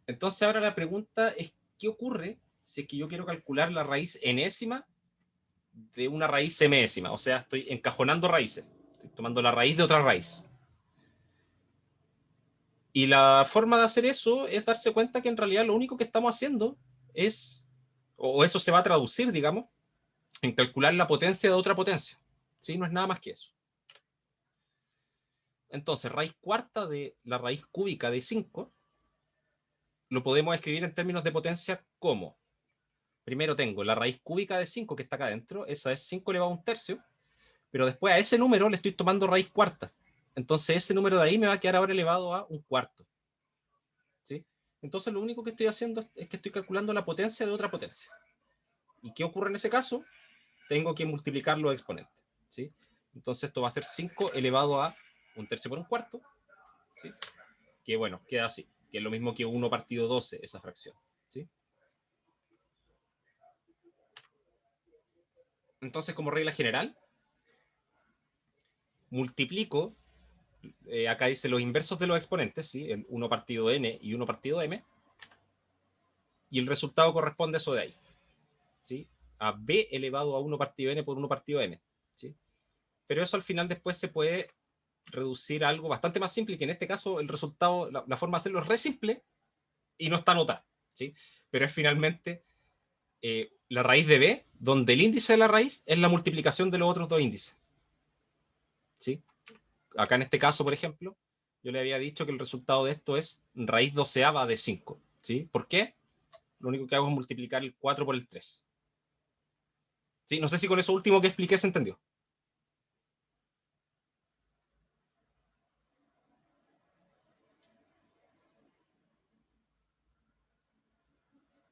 Speaker 1: Entonces ahora la pregunta es, ¿qué ocurre si es que yo quiero calcular la raíz enésima de una raíz semésima? O sea, estoy encajonando raíces. Estoy tomando la raíz de otra raíz. Y la forma de hacer eso es darse cuenta que en realidad lo único que estamos haciendo es, o eso se va a traducir, digamos, en calcular la potencia de otra potencia. ¿Sí? No es nada más que eso. Entonces, raíz cuarta de la raíz cúbica de 5 lo podemos escribir en términos de potencia como, primero tengo la raíz cúbica de 5 que está acá adentro, esa es 5 elevado a un tercio, pero después a ese número le estoy tomando raíz cuarta. Entonces ese número de ahí me va a quedar ahora elevado a un cuarto. ¿Sí? Entonces lo único que estoy haciendo es que estoy calculando la potencia de otra potencia. ¿Y qué ocurre en ese caso? Tengo que multiplicar los exponentes. ¿Sí? Entonces esto va a ser 5 elevado a un tercio por un cuarto. ¿Sí? Que bueno, queda así, que es lo mismo que 1 partido 12, esa fracción. ¿Sí? Entonces, como regla general, multiplico, acá dice los inversos de los exponentes, ¿sí? El 1 partido n y 1 partido m, y el resultado corresponde a eso de ahí. ¿Sí? A b elevado a 1 partido n por 1 partido m. ¿Sí? Pero eso al final después se puede reducir a algo bastante más simple, que en este caso el resultado, la forma de hacerlo es re simple y no está anotada. ¿Sí? Pero es finalmente la raíz de b, donde el índice de la raíz es la multiplicación de los otros dos índices. ¿Sí? Acá en este caso, por ejemplo, yo le había dicho que el resultado de esto es raíz doceava de 5. ¿Sí? ¿Por qué? Lo único que hago es multiplicar el 4 por el 3. ¿Sí? No sé si con eso último que expliqué se entendió.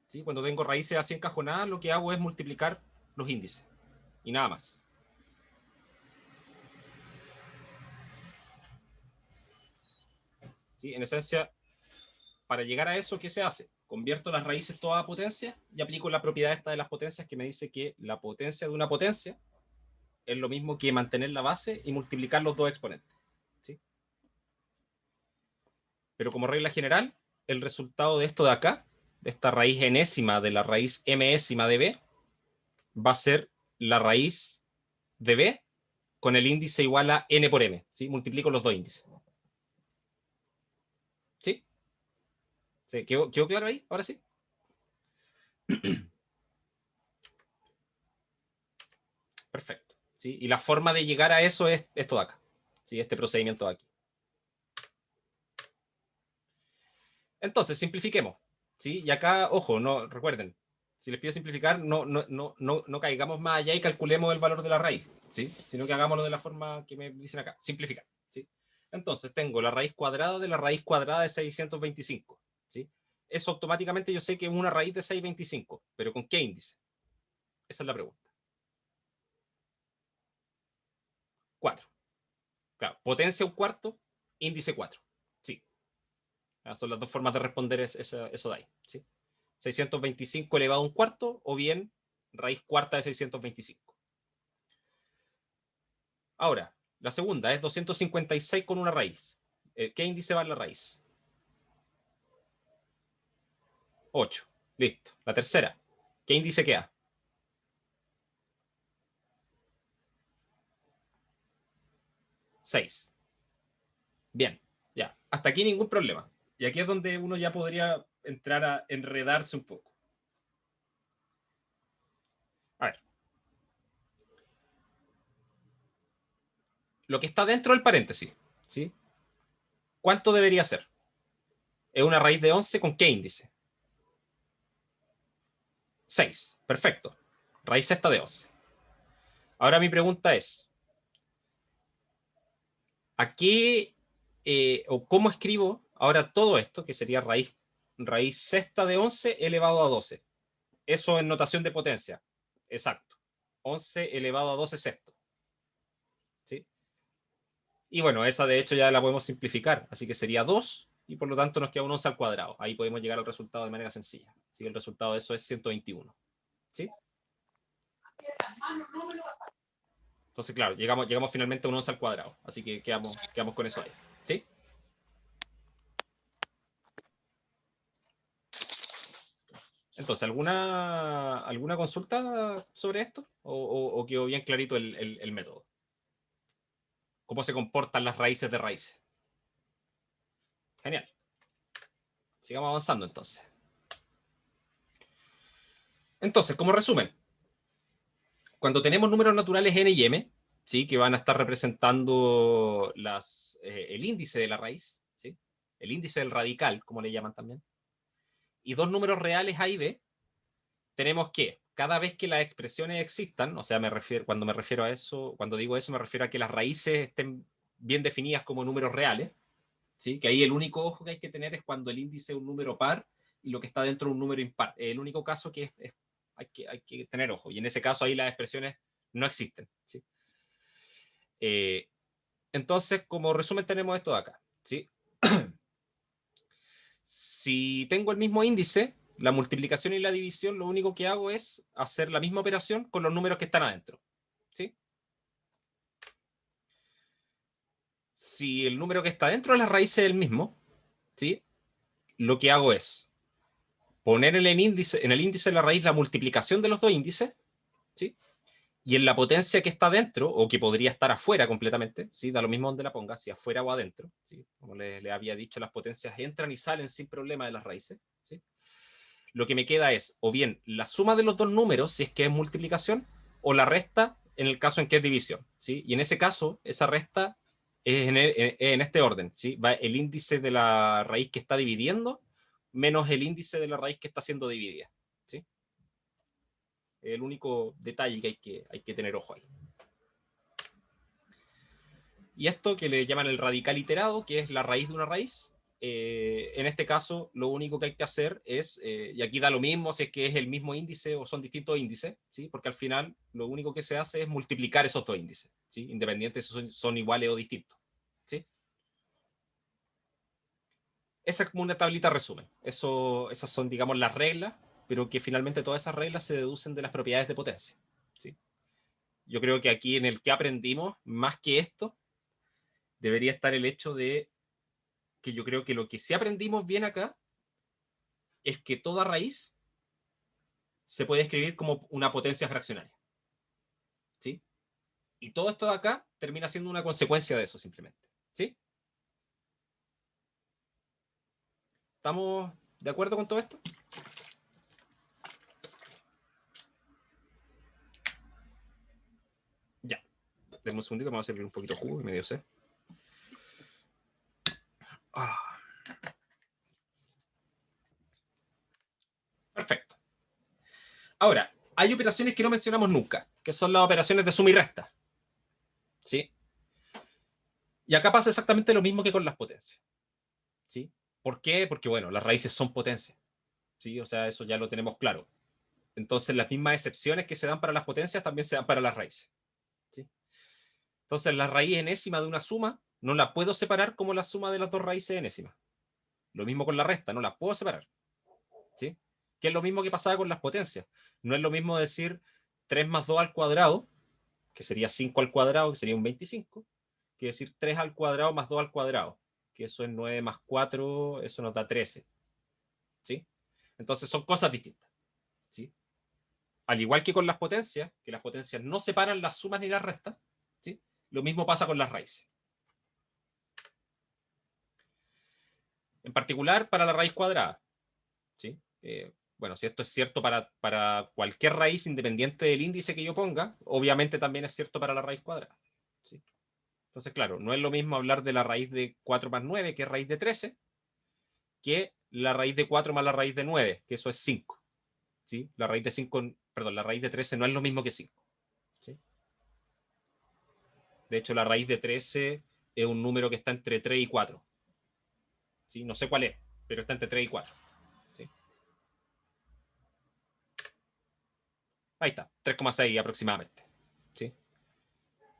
Speaker 1: ¿Sí? Cuando tengo raíces así encajonadas, lo que hago es multiplicar los índices. Y nada más. ¿Sí? En esencia, para llegar a eso, ¿qué se hace? Convierto las raíces todas a potencia y aplico la propiedad esta de las potencias que me dice que la potencia de una potencia es lo mismo que mantener la base y multiplicar los dos exponentes. ¿Sí? Pero como regla general, el resultado de esto de acá, de esta raíz enésima de la raíz mésima de b, va a ser la raíz de b con el índice igual a n por m. ¿Sí? Multiplico los dos índices. ¿Sí? ¿Sí? ¿Quedó claro ahí? Ahora sí. Perfecto. ¿Sí? Y la forma de llegar a eso es esto de acá. ¿Sí? Este procedimiento de aquí. Entonces, simplifiquemos. ¿Sí? Y acá, ojo, no, recuerden, si les pido simplificar, no caigamos más allá y calculemos el valor de la raíz, ¿sí? Sino que hagámoslo de la forma que me dicen acá, simplificar. ¿Sí? Entonces, tengo la raíz cuadrada de la raíz cuadrada de 625. ¿Sí? Eso automáticamente yo sé que es una raíz de 625, pero ¿con qué índice? Esa es la pregunta. 4. Claro, potencia un cuarto, índice 4. Sí. Son las dos formas de responder eso de ahí. ¿Sí? 625 elevado a un cuarto o bien raíz cuarta de 625. Ahora, la segunda es 256 con una raíz. ¿Qué índice va en la raíz? 8. Listo. La tercera. ¿Qué índice queda? 6. Bien. Ya. Hasta aquí ningún problema. Y aquí es donde uno ya podría entrar a enredarse un poco. A ver. Lo que está dentro del paréntesis, ¿sí? ¿Cuánto debería ser? Es una raíz de 11 con qué índice? 6. Perfecto. Raíz sexta de 11. Ahora mi pregunta es, ¿a qué o cómo escribo ahora todo esto, que sería raíz sexta de 11 elevado a 12? Eso en notación de potencia. Exacto. 11 elevado a 12 sexto. ¿Sí? Y bueno, esa de hecho ya la podemos simplificar, así que sería 2 y por lo tanto nos queda un 11 al cuadrado. Ahí podemos llegar al resultado de manera sencilla. Así que el resultado de eso es 121. ¿Sí? Entonces, claro, llegamos finalmente a un 11 al cuadrado. Así que quedamos con eso ahí. ¿Sí? Entonces, ¿alguna consulta sobre esto? ¿O quedó bien clarito el método? ¿Cómo se comportan las raíces de raíces? Genial. Sigamos avanzando entonces. Entonces, como resumen, cuando tenemos números naturales n y m, ¿sí? Que van a estar representando el índice de la raíz, ¿sí? El índice del radical, como le llaman también, y dos números reales a y b, tenemos que, cada vez que las expresiones existan, o sea, cuando me refiero a eso, cuando digo eso, me refiero a que las raíces estén bien definidas como números reales, ¿sí? Que ahí el único ojo que hay que tener es cuando el índice es un número par y lo que está dentro es un número impar. El único caso que hay que tener ojo. Y en ese caso ahí las expresiones no existen. ¿Sí? Entonces, como resumen, tenemos esto de acá. ¿Sí? Si tengo el mismo índice, la multiplicación y la división, lo único que hago es hacer la misma operación con los números que están adentro. ¿Sí? Si el número que está dentro de la raíz es el mismo, ¿sí? Lo que hago es poner en el índice de la raíz la multiplicación de los dos índices, ¿sí? Y en la potencia que está dentro, o que podría estar afuera completamente, ¿sí? Da lo mismo donde la ponga, si afuera o adentro, ¿sí? Como le había dicho, las potencias entran y salen sin problema de las raíces, ¿sí? Lo que me queda es, o bien, la suma de los dos números, si es que es multiplicación, o la resta, en el caso en que es división, ¿sí? Y en ese caso, esa resta es en este orden, ¿sí? Va el índice de la raíz que está dividiendo, menos el índice de la raíz que está siendo dividida, ¿sí? Es el único detalle que hay que tener ojo ahí. Y esto que le llaman el radical iterado, que es la raíz de una raíz, en este caso lo único que hay que hacer es, y aquí da lo mismo si es que es el mismo índice o son distintos índices, ¿sí? Porque al final lo único que se hace es multiplicar esos dos índices, ¿sí? Independientes si son iguales o distintos, ¿sí? Esa es como una tablita resumen. Esas son, digamos, las reglas, pero que finalmente todas esas reglas se deducen de las propiedades de potencia, ¿sí? Yo creo que aquí en el que aprendimos, más que esto, debería estar el hecho de que yo creo que lo que sí aprendimos bien acá es que toda raíz se puede escribir como una potencia fraccionaria, ¿sí? Y todo esto de acá termina siendo una consecuencia de eso simplemente, ¿sí? ¿Estamos de acuerdo con todo esto? Ya. Denme un segundito, vamos a servir un poquito de jugo y medio sé. Perfecto. Ahora, hay operaciones que no mencionamos nunca, que son las operaciones de suma y resta, ¿sí? Y acá pasa exactamente lo mismo que con las potencias, ¿sí? ¿Por qué? Porque, bueno, las raíces son potencias, ¿sí? O sea, eso ya lo tenemos claro. Entonces, las mismas excepciones que se dan para las potencias también se dan para las raíces, ¿sí? Entonces, la raíz enésima de una suma no la puedo separar como la suma de las dos raíces enésimas. Lo mismo con la resta, no la puedo separar, ¿sí? Que es lo mismo que pasaba con las potencias. No es lo mismo decir 3 más 2 al cuadrado, que sería 5 al cuadrado, que sería un 25, que decir 3 al cuadrado más 2 al cuadrado, que eso es 9 más 4, eso nos da 13, ¿sí? Entonces son cosas distintas, ¿sí? Al igual que con las potencias, que las potencias no separan las sumas ni las restas, ¿sí? Lo mismo pasa con las raíces. En particular para la raíz cuadrada, ¿sí? Bueno, si esto es cierto para cualquier raíz independiente del índice que yo ponga, obviamente también es cierto para la raíz cuadrada, ¿sí? Entonces, claro, no es lo mismo hablar de la raíz de 4 más 9, que es raíz de 13, que la raíz de 4 más la raíz de 9, que eso es 5, ¿sí? La raíz de 5, perdón, la raíz de 13 no es lo mismo que 5, ¿sí? De hecho, la raíz de 13 es un número que está entre 3 y 4, ¿sí? No sé cuál es, pero está entre 3 y 4, ¿sí? Ahí está, 3,6 aproximadamente, ¿sí?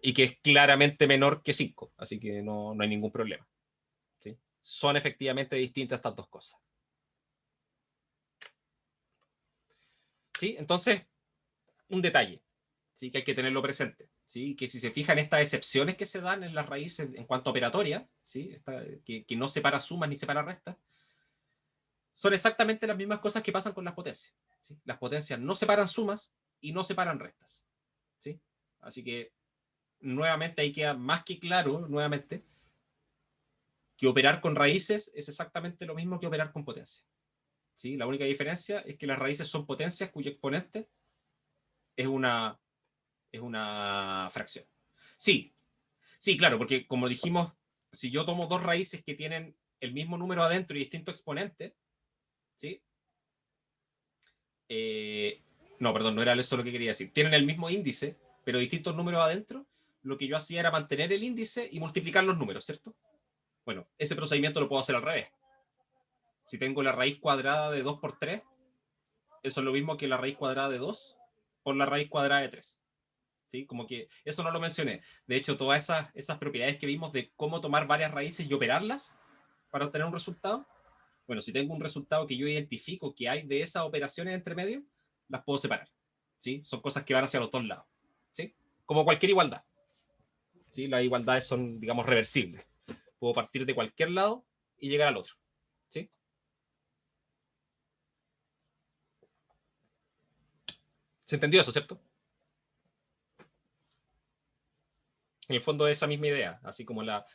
Speaker 1: Y que es claramente menor que 5, así que no hay ningún problema, ¿sí? Son efectivamente distintas estas dos cosas, ¿sí? Entonces, un detalle, ¿sí? Que hay que tenerlo presente, ¿sí? Que si se fijan estas excepciones que se dan en las raíces en cuanto a operatoria, ¿sí? Que no separa sumas ni separa restas, son exactamente las mismas cosas que pasan con las potencias, ¿sí? Las potencias no separan sumas y no separan restas, ¿sí? Así que nuevamente ahí queda más que claro, nuevamente, que operar con raíces es exactamente lo mismo que operar con potencias, ¿sí? La única diferencia es que las raíces son potencias cuyo exponente es una, es una fracción. Sí, sí, claro, porque como dijimos, si yo tomo dos raíces que tienen el mismo número adentro y distinto exponente, ¿sí? No, perdón, no era eso lo que quería decir. Tienen el mismo índice, pero distintos números adentro. Lo que yo hacía era mantener el índice y multiplicar los números, ¿cierto? Bueno, ese procedimiento lo puedo hacer al revés. Si tengo la raíz cuadrada de 2 por 3, eso es lo mismo que la raíz cuadrada de 2 por la raíz cuadrada de 3. ¿Sí? Como que eso no lo mencioné. De hecho, todas esas propiedades que vimos de cómo tomar varias raíces y operarlas para obtener un resultado, bueno, si tengo un resultado que yo identifico que hay de esas operaciones entre medio, las puedo separar, ¿sí? Son cosas que van hacia los dos lados, ¿sí? Como cualquier igualdad, ¿sí? Las igualdades son, digamos, reversibles. Puedo partir de cualquier lado y llegar al otro, ¿sí? ¿Se entendió eso, cierto? En el fondo es esa misma idea, así como las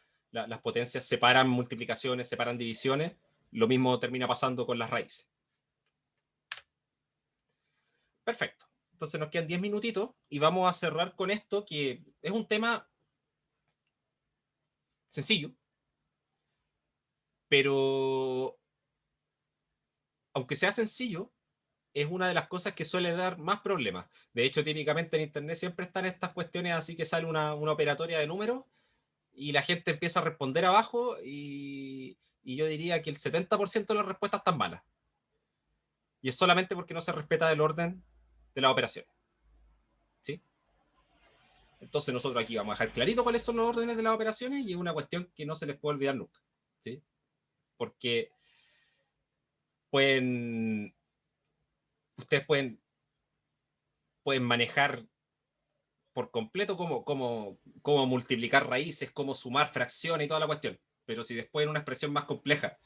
Speaker 1: potencias separan multiplicaciones, separan divisiones, lo mismo termina pasando con las raíces. Perfecto. Entonces nos quedan 10 minutitos y vamos a cerrar con esto, que es un tema sencillo, pero aunque sea sencillo, es una de las cosas que suele dar más problemas. De hecho, típicamente en Internet siempre están estas cuestiones así que sale una operatoria de números y la gente empieza a responder abajo y yo diría que el 70% de las respuestas están malas. Y es solamente porque no se respeta el orden de las operaciones. ¿Sí? Entonces nosotros aquí vamos a dejar clarito cuáles son los órdenes de las operaciones y es una cuestión que no se les puede olvidar nunca. ¿Sí? Porque ustedes pueden manejar por completo cómo multiplicar raíces, cómo sumar fracciones y toda la cuestión. Pero si después en una expresión más compleja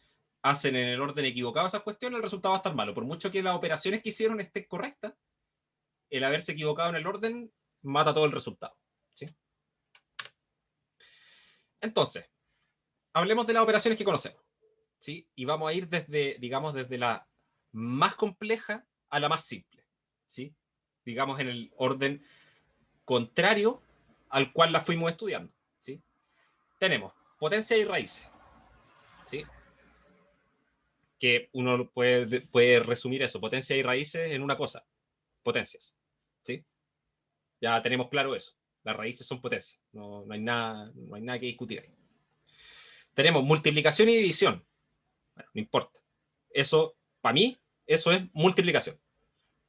Speaker 1: hacen en el orden equivocado esas cuestiones, el resultado va a estar malo. Por mucho que las operaciones que hicieron estén correctas, el haberse equivocado en el orden mata todo el resultado. ¿Sí? Entonces, hablemos de las operaciones que conocemos. ¿Sí? Y vamos a ir desde, digamos, desde la más compleja a la más simple. ¿Sí? Digamos en el orden contrario al cual la fuimos estudiando. ¿Sí? Tenemos potencia y raíces. ¿Sí? Que uno puede resumir eso, potencia y raíces en una cosa, potencias. ¿Sí? Ya tenemos claro eso. Las raíces son potencias. No hay nada que discutir ahí. Tenemos multiplicación y división. Bueno, no importa. Eso, para mí, eso es multiplicación.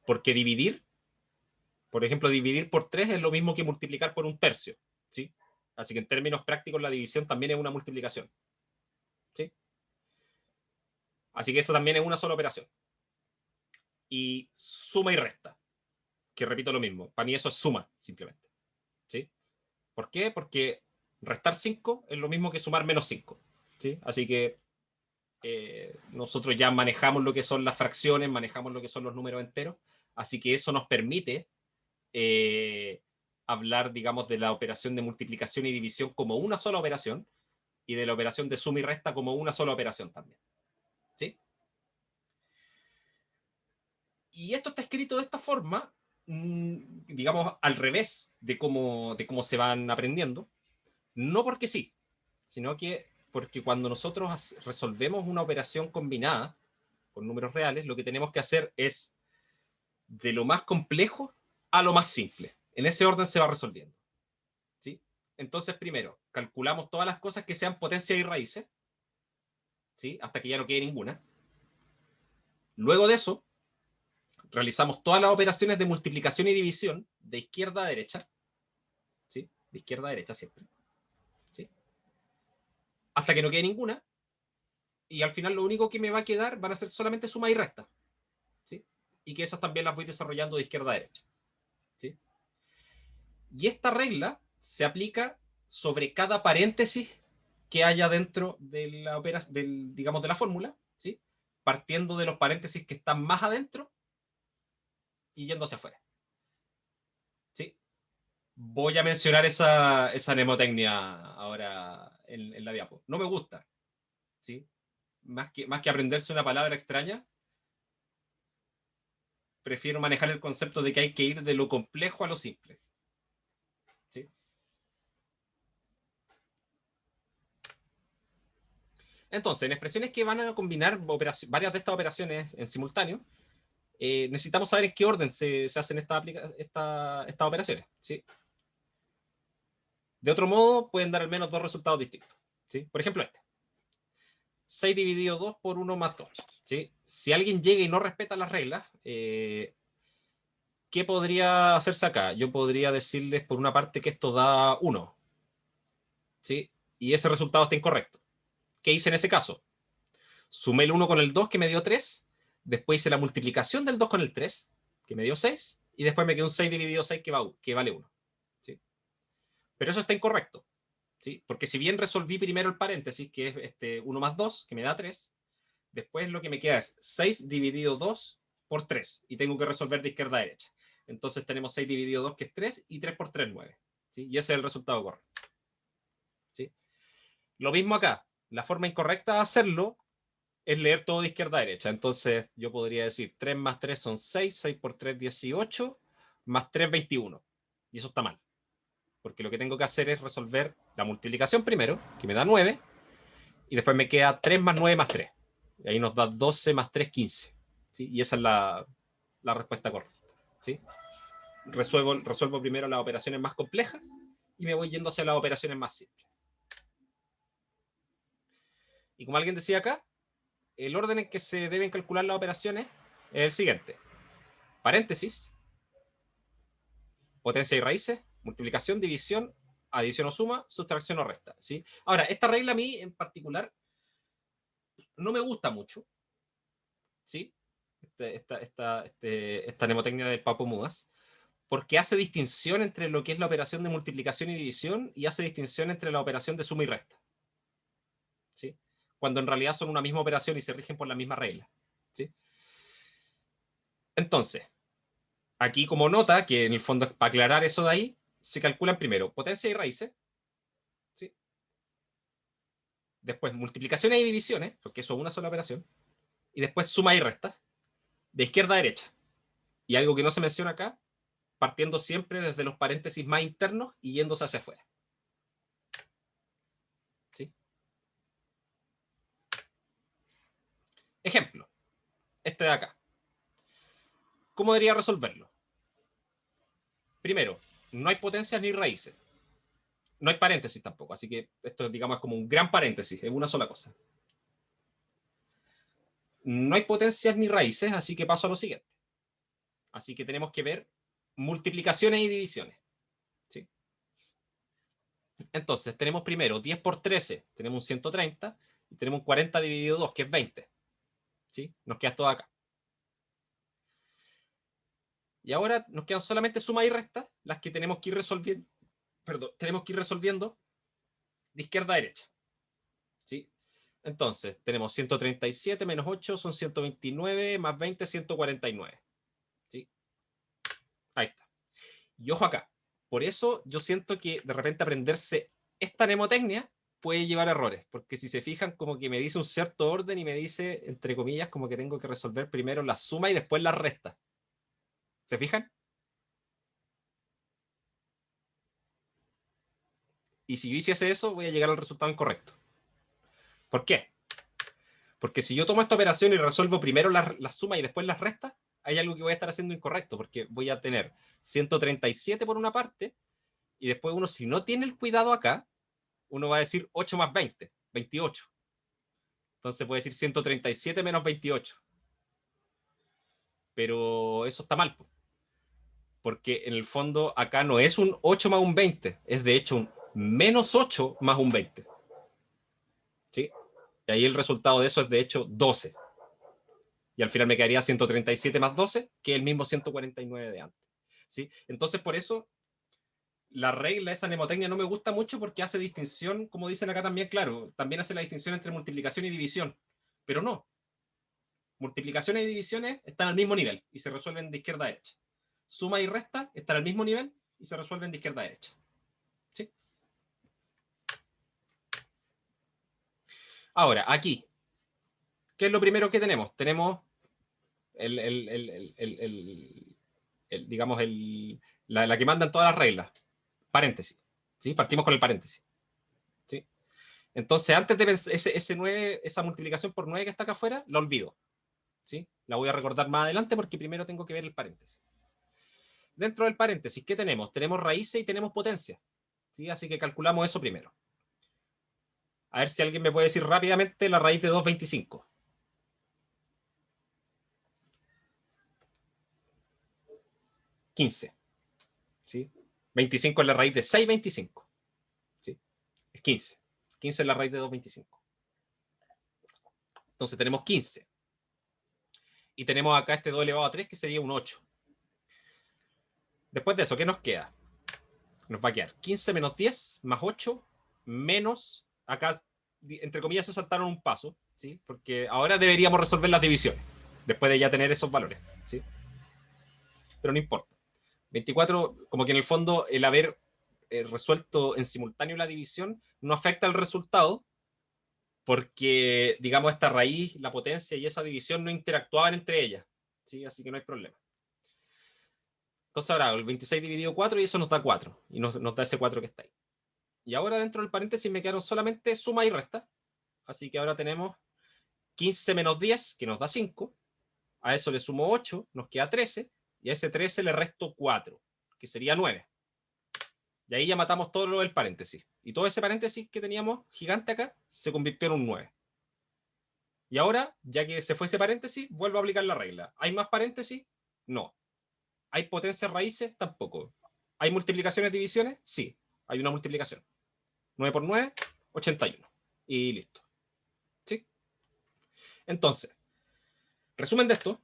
Speaker 1: Porque dividir, por ejemplo, dividir por 3 es lo mismo que multiplicar por 1/3. ¿Sí? Así que en términos prácticos la división también es una multiplicación. ¿Sí? Así que eso también es una sola operación. Y suma y resta, que repito lo mismo. Para mí eso es suma, simplemente. ¿Sí? ¿Por qué? Porque restar 5 es lo mismo que sumar menos 5. ¿Sí? Así que nosotros ya manejamos lo que son las fracciones, manejamos lo que son los números enteros, así que eso nos permite hablar, digamos, de la operación de multiplicación y división como una sola operación y de la operación de suma y resta como una sola operación también. ¿Sí? Y esto está escrito de esta forma, digamos, al revés de cómo se van aprendiendo, no porque sí, sino que porque cuando nosotros resolvemos una operación combinada con números reales, lo que tenemos que hacer es de lo más complejo a lo más simple. En ese orden se va resolviendo. ¿Sí? Entonces, primero, calculamos todas las cosas que sean potencias y raíces, ¿sí? Hasta que ya no quede ninguna. Luego de eso, realizamos todas las operaciones de multiplicación y división de izquierda a derecha, ¿sí? De izquierda a derecha siempre, ¿sí? Hasta que no quede ninguna, y al final lo único que me va a quedar van a ser solamente suma y resta, ¿sí? Y que esas también las voy desarrollando de izquierda a derecha, ¿sí? Y esta regla se aplica sobre cada paréntesis que haya dentro de la digamos, de la fórmula, ¿sí? Partiendo de los paréntesis que están más adentro y yendo hacia afuera, ¿sí? Voy a mencionar esa mnemotecnia ahora en la diapo. No me gusta, ¿sí? Más que aprenderse una palabra extraña, prefiero manejar el concepto de que hay que ir de lo complejo a lo simple, ¿sí? Entonces, en expresiones que van a combinar varias de estas operaciones en simultáneo, necesitamos saber en qué orden se hacen estas operaciones, ¿sí? De otro modo, pueden dar al menos dos resultados distintos, ¿sí? Por ejemplo, 6 dividido 2 por 1 más 2, ¿sí? Si alguien llega y no respeta las reglas, ¿qué podría hacerse acá? Yo podría decirles por una parte que esto da 1, ¿sí? Y ese resultado está incorrecto. ¿Qué hice en ese caso? Sumé el 1 con el 2, que me dio 3, después hice la multiplicación del 2 con el 3, que me dio 6, y después me quedó un 6 dividido 6 que vale 1. ¿Sí? Pero eso está incorrecto, ¿sí? Porque si bien resolví primero el paréntesis, que es 1 más 2, que me da 3, después lo que me queda es 6 dividido 2 por 3, y tengo que resolver de izquierda a derecha. Entonces tenemos 6 dividido 2, que es 3, y 3 por 3, 9. ¿Sí? Y ese es el resultado correcto. ¿Sí? Lo mismo acá. La forma incorrecta de hacerlo es leer todo de izquierda a derecha. Entonces yo podría decir 3 más 3 son 6, 6 por 3, 18, más 3, 21. Y eso está mal. Porque lo que tengo que hacer es resolver la multiplicación primero, que me da 9, y después me queda 3 más 9 más 3. Y ahí nos da 12 más 3, 15. ¿Sí? Y esa es la la respuesta correcta. ¿Sí? Resuelvo primero las operaciones más complejas y me voy yendo hacia las operaciones más simples. Y como alguien decía acá, el orden en que se deben calcular las operaciones es el siguiente. Paréntesis, potencia y raíces, multiplicación, división, adición o suma, sustracción o resta. ¿Sí? Ahora, esta regla a mí en particular no me gusta mucho. ¿Sí? Esta mnemotecnia de Papo Mudas, porque hace distinción entre lo que es la operación de multiplicación y división y hace distinción entre la operación de suma y resta. ¿Sí? Cuando en realidad son una misma operación y se rigen por la misma regla. ¿Sí? Entonces, aquí como nota, que en el fondo es para aclarar eso de ahí, se calculan primero potencia y raíces, ¿sí? Después multiplicaciones y divisiones, porque eso es una sola operación, y después suma y restas, de izquierda a derecha. Y algo que no se menciona acá, partiendo siempre desde los paréntesis más internos y yéndose hacia afuera. ¿Sí? Ejemplo, este de acá. ¿Cómo debería resolverlo? Primero, no hay potencias ni raíces. No hay paréntesis tampoco, así que esto, digamos, es como un gran paréntesis, es una sola cosa. No hay potencias ni raíces, así que paso a lo siguiente. Así que tenemos que ver multiplicaciones y divisiones. ¿Sí? Entonces, tenemos primero 10 por 13, tenemos un 130, y tenemos un 40 dividido 2, que es 20. ¿Sí? Nos queda todo acá. Y ahora nos quedan solamente suma y resta, las que tenemos que ir resolviendo, tenemos que ir resolviendo de izquierda a derecha. ¿Sí? Entonces, tenemos 137 menos 8 son 129, más 20, 149. ¿Sí? Ahí está. Y ojo acá. Por eso yo siento que de repente aprenderse esta mnemotecnia puede llevar errores, porque si se fijan, como que me dice un cierto orden y me dice, entre comillas, como que tengo que resolver primero la suma y después la resta. ¿Se fijan? Y si yo hiciese eso, voy a llegar al resultado incorrecto. ¿Por qué? Porque si yo tomo esta operación y resuelvo primero la suma y después las restas, hay algo que voy a estar haciendo incorrecto, porque voy a tener 137 por una parte, y después uno, si no tiene el cuidado acá, uno va a decir 8 más 20, 28. Entonces puede decir 137 menos 28. Pero eso está mal, porque en el fondo acá no es un 8 más un 20, es de hecho un menos 8 más un 20. ¿Sí? Y ahí el resultado de eso es de hecho 12. Y al final me quedaría 137 más 12, que es el mismo 149 de antes. ¿Sí? Entonces por eso la regla, esa mnemotecnia no me gusta mucho porque hace distinción, como dicen acá también, claro, también hace la distinción entre multiplicación y división. Pero no. Multiplicaciones y divisiones están al mismo nivel y se resuelven de izquierda a derecha. Suma y resta están al mismo nivel y se resuelven de izquierda a derecha. ¿Sí? Ahora, aquí, ¿qué es lo primero que tenemos? Tenemos digamos, la que mandan todas las reglas. Paréntesis. ¿Sí? Partimos con el paréntesis. ¿Sí? Entonces, antes de ese 9, esa multiplicación por 9 que está acá afuera, la olvido. ¿Sí? La voy a recordar más adelante porque primero tengo que ver el paréntesis. Dentro del paréntesis, ¿qué tenemos? Tenemos raíces y tenemos potencia. ¿Sí? Así que calculamos eso primero. A ver si alguien me puede decir rápidamente la raíz de 2,25. 15. ¿Sí? 25 es la raíz de 6,25. ¿Sí? Es 15. 15 es la raíz de 2,25. Entonces tenemos 15. Y tenemos acá este 2 elevado a 3, que sería un 8. Después de eso, ¿qué nos queda? Nos va a quedar 15 menos 10 más 8 menos, acá, entre comillas, se saltaron un paso, ¿sí? Porque ahora deberíamos resolver las divisiones, después de ya tener esos valores, ¿sí? Pero no importa. 24, como que en el fondo el haber resuelto en simultáneo la división no afecta al resultado, porque, digamos, esta raíz, la potencia y esa división no interactuaban entre ellas, ¿sí? Así que no hay problema. Entonces ahora el 26 dividido 4 y eso nos da 4, y nos da ese 4 que está ahí. Y ahora dentro del paréntesis me quedaron solamente suma y resta, así que ahora tenemos 15 menos 10, que nos da 5, A eso le sumo 8, nos queda 13, y a ese 13 le resto 4, que sería 9. Y ahí ya matamos todo lo del paréntesis. Y todo ese paréntesis que teníamos gigante acá se convirtió en un 9. Y ahora, ya que se fue ese paréntesis, vuelvo a aplicar la regla. ¿Hay más paréntesis? No. ¿Hay potencias raíces? Tampoco. ¿Hay multiplicaciones, divisiones? Sí, hay una multiplicación. 9 por 9, 81. Y listo. ¿Sí? Entonces, resumen de esto.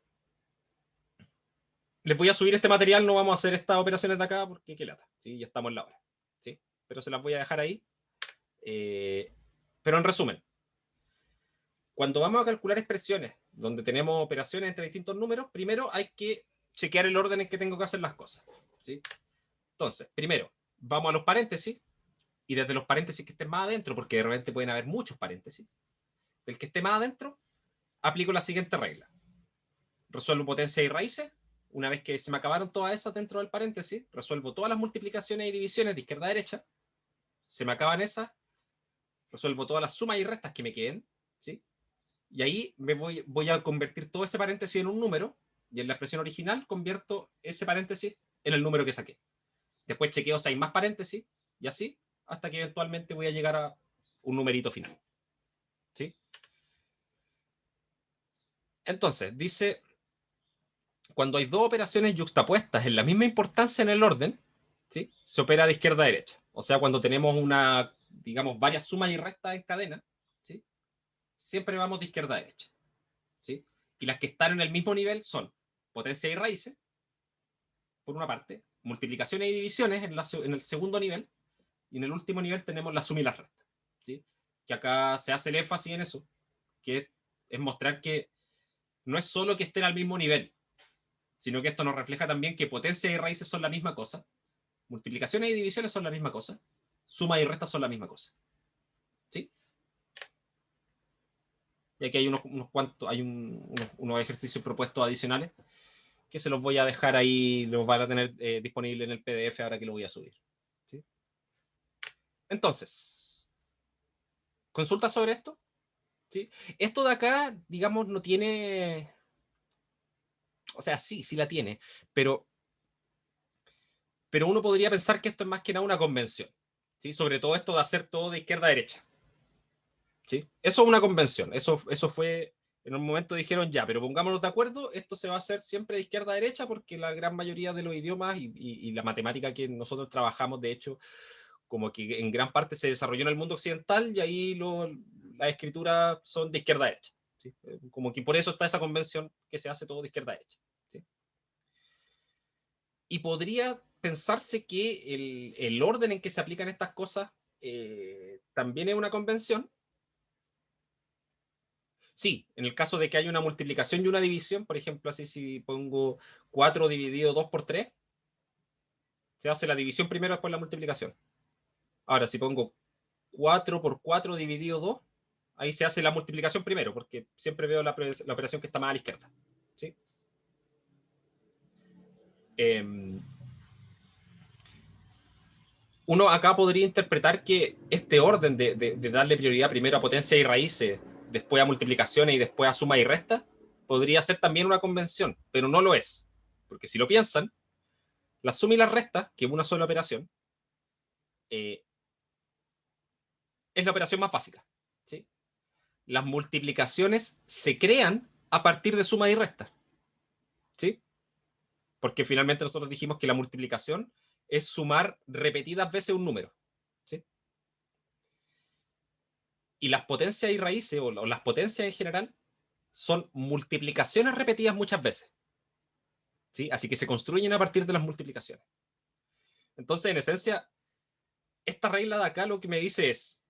Speaker 1: Les voy a subir este material, no vamos a hacer estas operaciones de acá porque qué lata. ¿Sí? Ya estamos en la hora. ¿Sí? Pero se las voy a dejar ahí. Pero en resumen, cuando vamos a calcular expresiones donde tenemos operaciones entre distintos números, primero hay que chequear el orden en que tengo que hacer las cosas. ¿Sí? Entonces, primero, vamos a los paréntesis, y desde los paréntesis que estén más adentro, porque de repente pueden haber muchos paréntesis, del que esté más adentro, aplico la siguiente regla. Resuelvo potencias y raíces. Una vez que se me acabaron todas esas dentro del paréntesis, resuelvo todas las multiplicaciones y divisiones de izquierda a derecha. Se me acaban esas, resuelvo todas las sumas y restas que me queden, ¿sí? Y ahí me voy a convertir todo ese paréntesis en un número, y en la expresión original convierto ese paréntesis en el número que saqué. Después chequeo si hay más paréntesis, y así, hasta que eventualmente voy a llegar a un numerito final. ¿Sí? Entonces, dice, cuando hay dos operaciones yuxtapuestas en la misma importancia en el orden, ¿sí? Se opera de izquierda a derecha. O sea, cuando tenemos una, digamos, varias sumas y restas en cadena, ¿sí? Siempre vamos de izquierda a derecha. ¿Sí? Y las que están en el mismo nivel son potencias y raíces, por una parte, multiplicaciones y divisiones en el segundo nivel, y en el último nivel tenemos la suma y las restas. ¿Sí? Que acá se hace el énfasis en eso, que es mostrar que no es solo que estén al mismo nivel, sino que esto nos refleja también que potencias y raíces son la misma cosa, multiplicaciones y divisiones son la misma cosa, sumas y restas son la misma cosa. ¿Sí? Y aquí hay unos cuantos, hay unos ejercicios propuestos adicionales que se los voy a dejar ahí, los van a tener disponible en el PDF ahora que lo voy a subir. ¿Sí? Entonces, consulta sobre esto. ¿Sí? Esto de acá, digamos, no tiene, o sea, sí la tiene, pero uno podría pensar que esto es más que nada una convención. ¿Sí? Sobre todo esto de hacer todo de izquierda a derecha. ¿Sí? Eso es una convención. Eso fue, en un momento dijeron ya, pero pongámonos de acuerdo, esto se va a hacer siempre de izquierda a derecha porque la gran mayoría de los idiomas y la matemática que nosotros trabajamos, de hecho, como que en gran parte se desarrolló en el mundo occidental y ahí las escrituras son de izquierda a derecha. ¿Sí? Como que por eso está esa convención que se hace todo de izquierda a derecha. ¿Sí? Y podría pensarse que el orden en que se aplican estas cosas también es una convención. Sí, en el caso de que haya una multiplicación y una división, por ejemplo, así si pongo 4 dividido 2 por 3, se hace la división primero, después la multiplicación. Ahora, si pongo 4 por 4 dividido 2, ahí se hace la multiplicación primero, porque siempre veo la operación que está más a la izquierda. ¿Sí? Uno acá podría interpretar que este orden de darle prioridad primero a potencia y raíces, después a multiplicaciones y después a suma y resta, podría ser también una convención, pero no lo es. Porque si lo piensan, la suma y la resta, que es una sola operación, es la operación más básica. ¿Sí? Las multiplicaciones se crean a partir de suma y resta. ¿Sí? Porque finalmente nosotros dijimos que la multiplicación es sumar repetidas veces un número. ¿Sí? Y las potencias y raíces, o las potencias en general, son multiplicaciones repetidas muchas veces. ¿Sí? Así que se construyen a partir de las multiplicaciones. Entonces, en esencia, esta regla de acá lo que me dice es,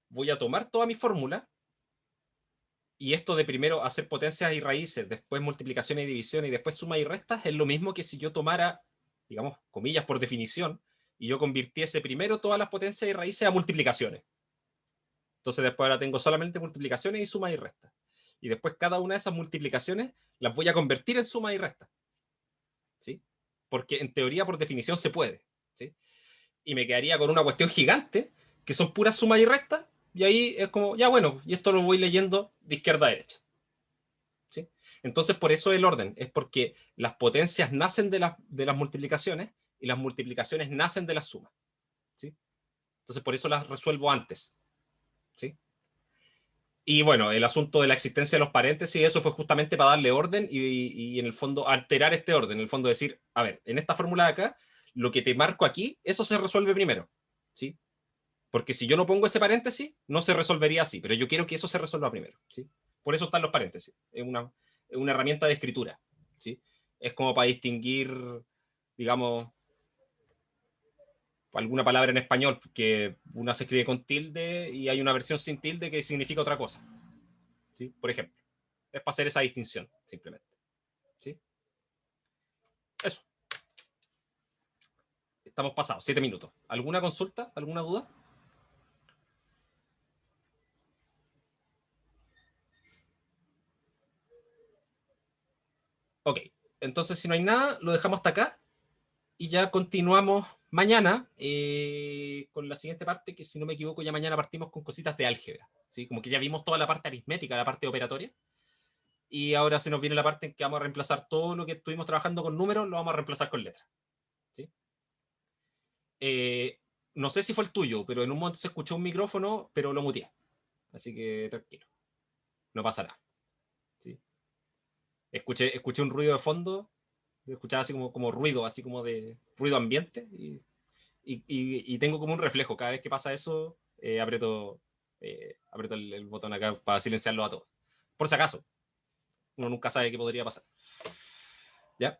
Speaker 1: voy a tomar toda mi fórmula, y esto de primero hacer potencias y raíces, después multiplicaciones y divisiones, y después suma y restas, es lo mismo que si yo tomara, digamos, comillas por definición, y yo convirtiese primero todas las potencias y raíces a multiplicaciones. Entonces después ahora tengo solamente multiplicaciones y suma y restas. Y después cada una de esas multiplicaciones las voy a convertir en suma y resta. ¿Sí? Porque en teoría, por definición, se puede. ¿Sí? Y me quedaría con una cuestión gigante, que son puras sumas y restas, y ahí es como, ya bueno, y esto lo voy leyendo de izquierda a derecha. ¿Sí? Entonces, por eso el orden, es porque las potencias nacen de las multiplicaciones y las multiplicaciones nacen de las sumas. ¿Sí? Entonces, por eso las resuelvo antes. ¿Sí? Y bueno, el asunto de la existencia de los paréntesis, eso fue justamente para darle orden y en el fondo alterar este orden. En el fondo decir, a ver, en esta fórmula de acá, lo que te marco aquí, eso se resuelve primero. ¿Sí? Porque si yo no pongo ese paréntesis, no se resolvería así, pero yo quiero que eso se resuelva primero. ¿Sí? Por eso están los paréntesis. Es una herramienta de escritura. ¿Sí? Es como para distinguir, digamos, alguna palabra en español, que una se escribe con tilde y hay una versión sin tilde que significa otra cosa. ¿Sí? Por ejemplo. Es para hacer esa distinción, simplemente. ¿Sí? Eso. Estamos pasados, 7 minutos. ¿Alguna consulta? ¿Alguna duda? Ok. Entonces, si no hay nada, lo dejamos hasta acá y ya continuamos mañana con la siguiente parte, que si no me equivoco, ya mañana partimos con cositas de álgebra. ¿Sí? Como que ya vimos toda la parte aritmética, la parte operatoria. Y ahora se nos viene la parte en que vamos a reemplazar todo lo que estuvimos trabajando con números, lo vamos a reemplazar con letras. ¿Sí? No sé si fue el tuyo, pero en un momento se escuchó un micrófono, pero lo muteé. Así que tranquilo, no pasa nada. ¿Sí? Escuché un ruido de fondo, escuchaba así como ruido, así como de ruido ambiente, y tengo como un reflejo. Cada vez que pasa eso, aprieto el botón acá para silenciarlo a todos. Por si acaso, uno nunca sabe qué podría pasar. ¿Ya?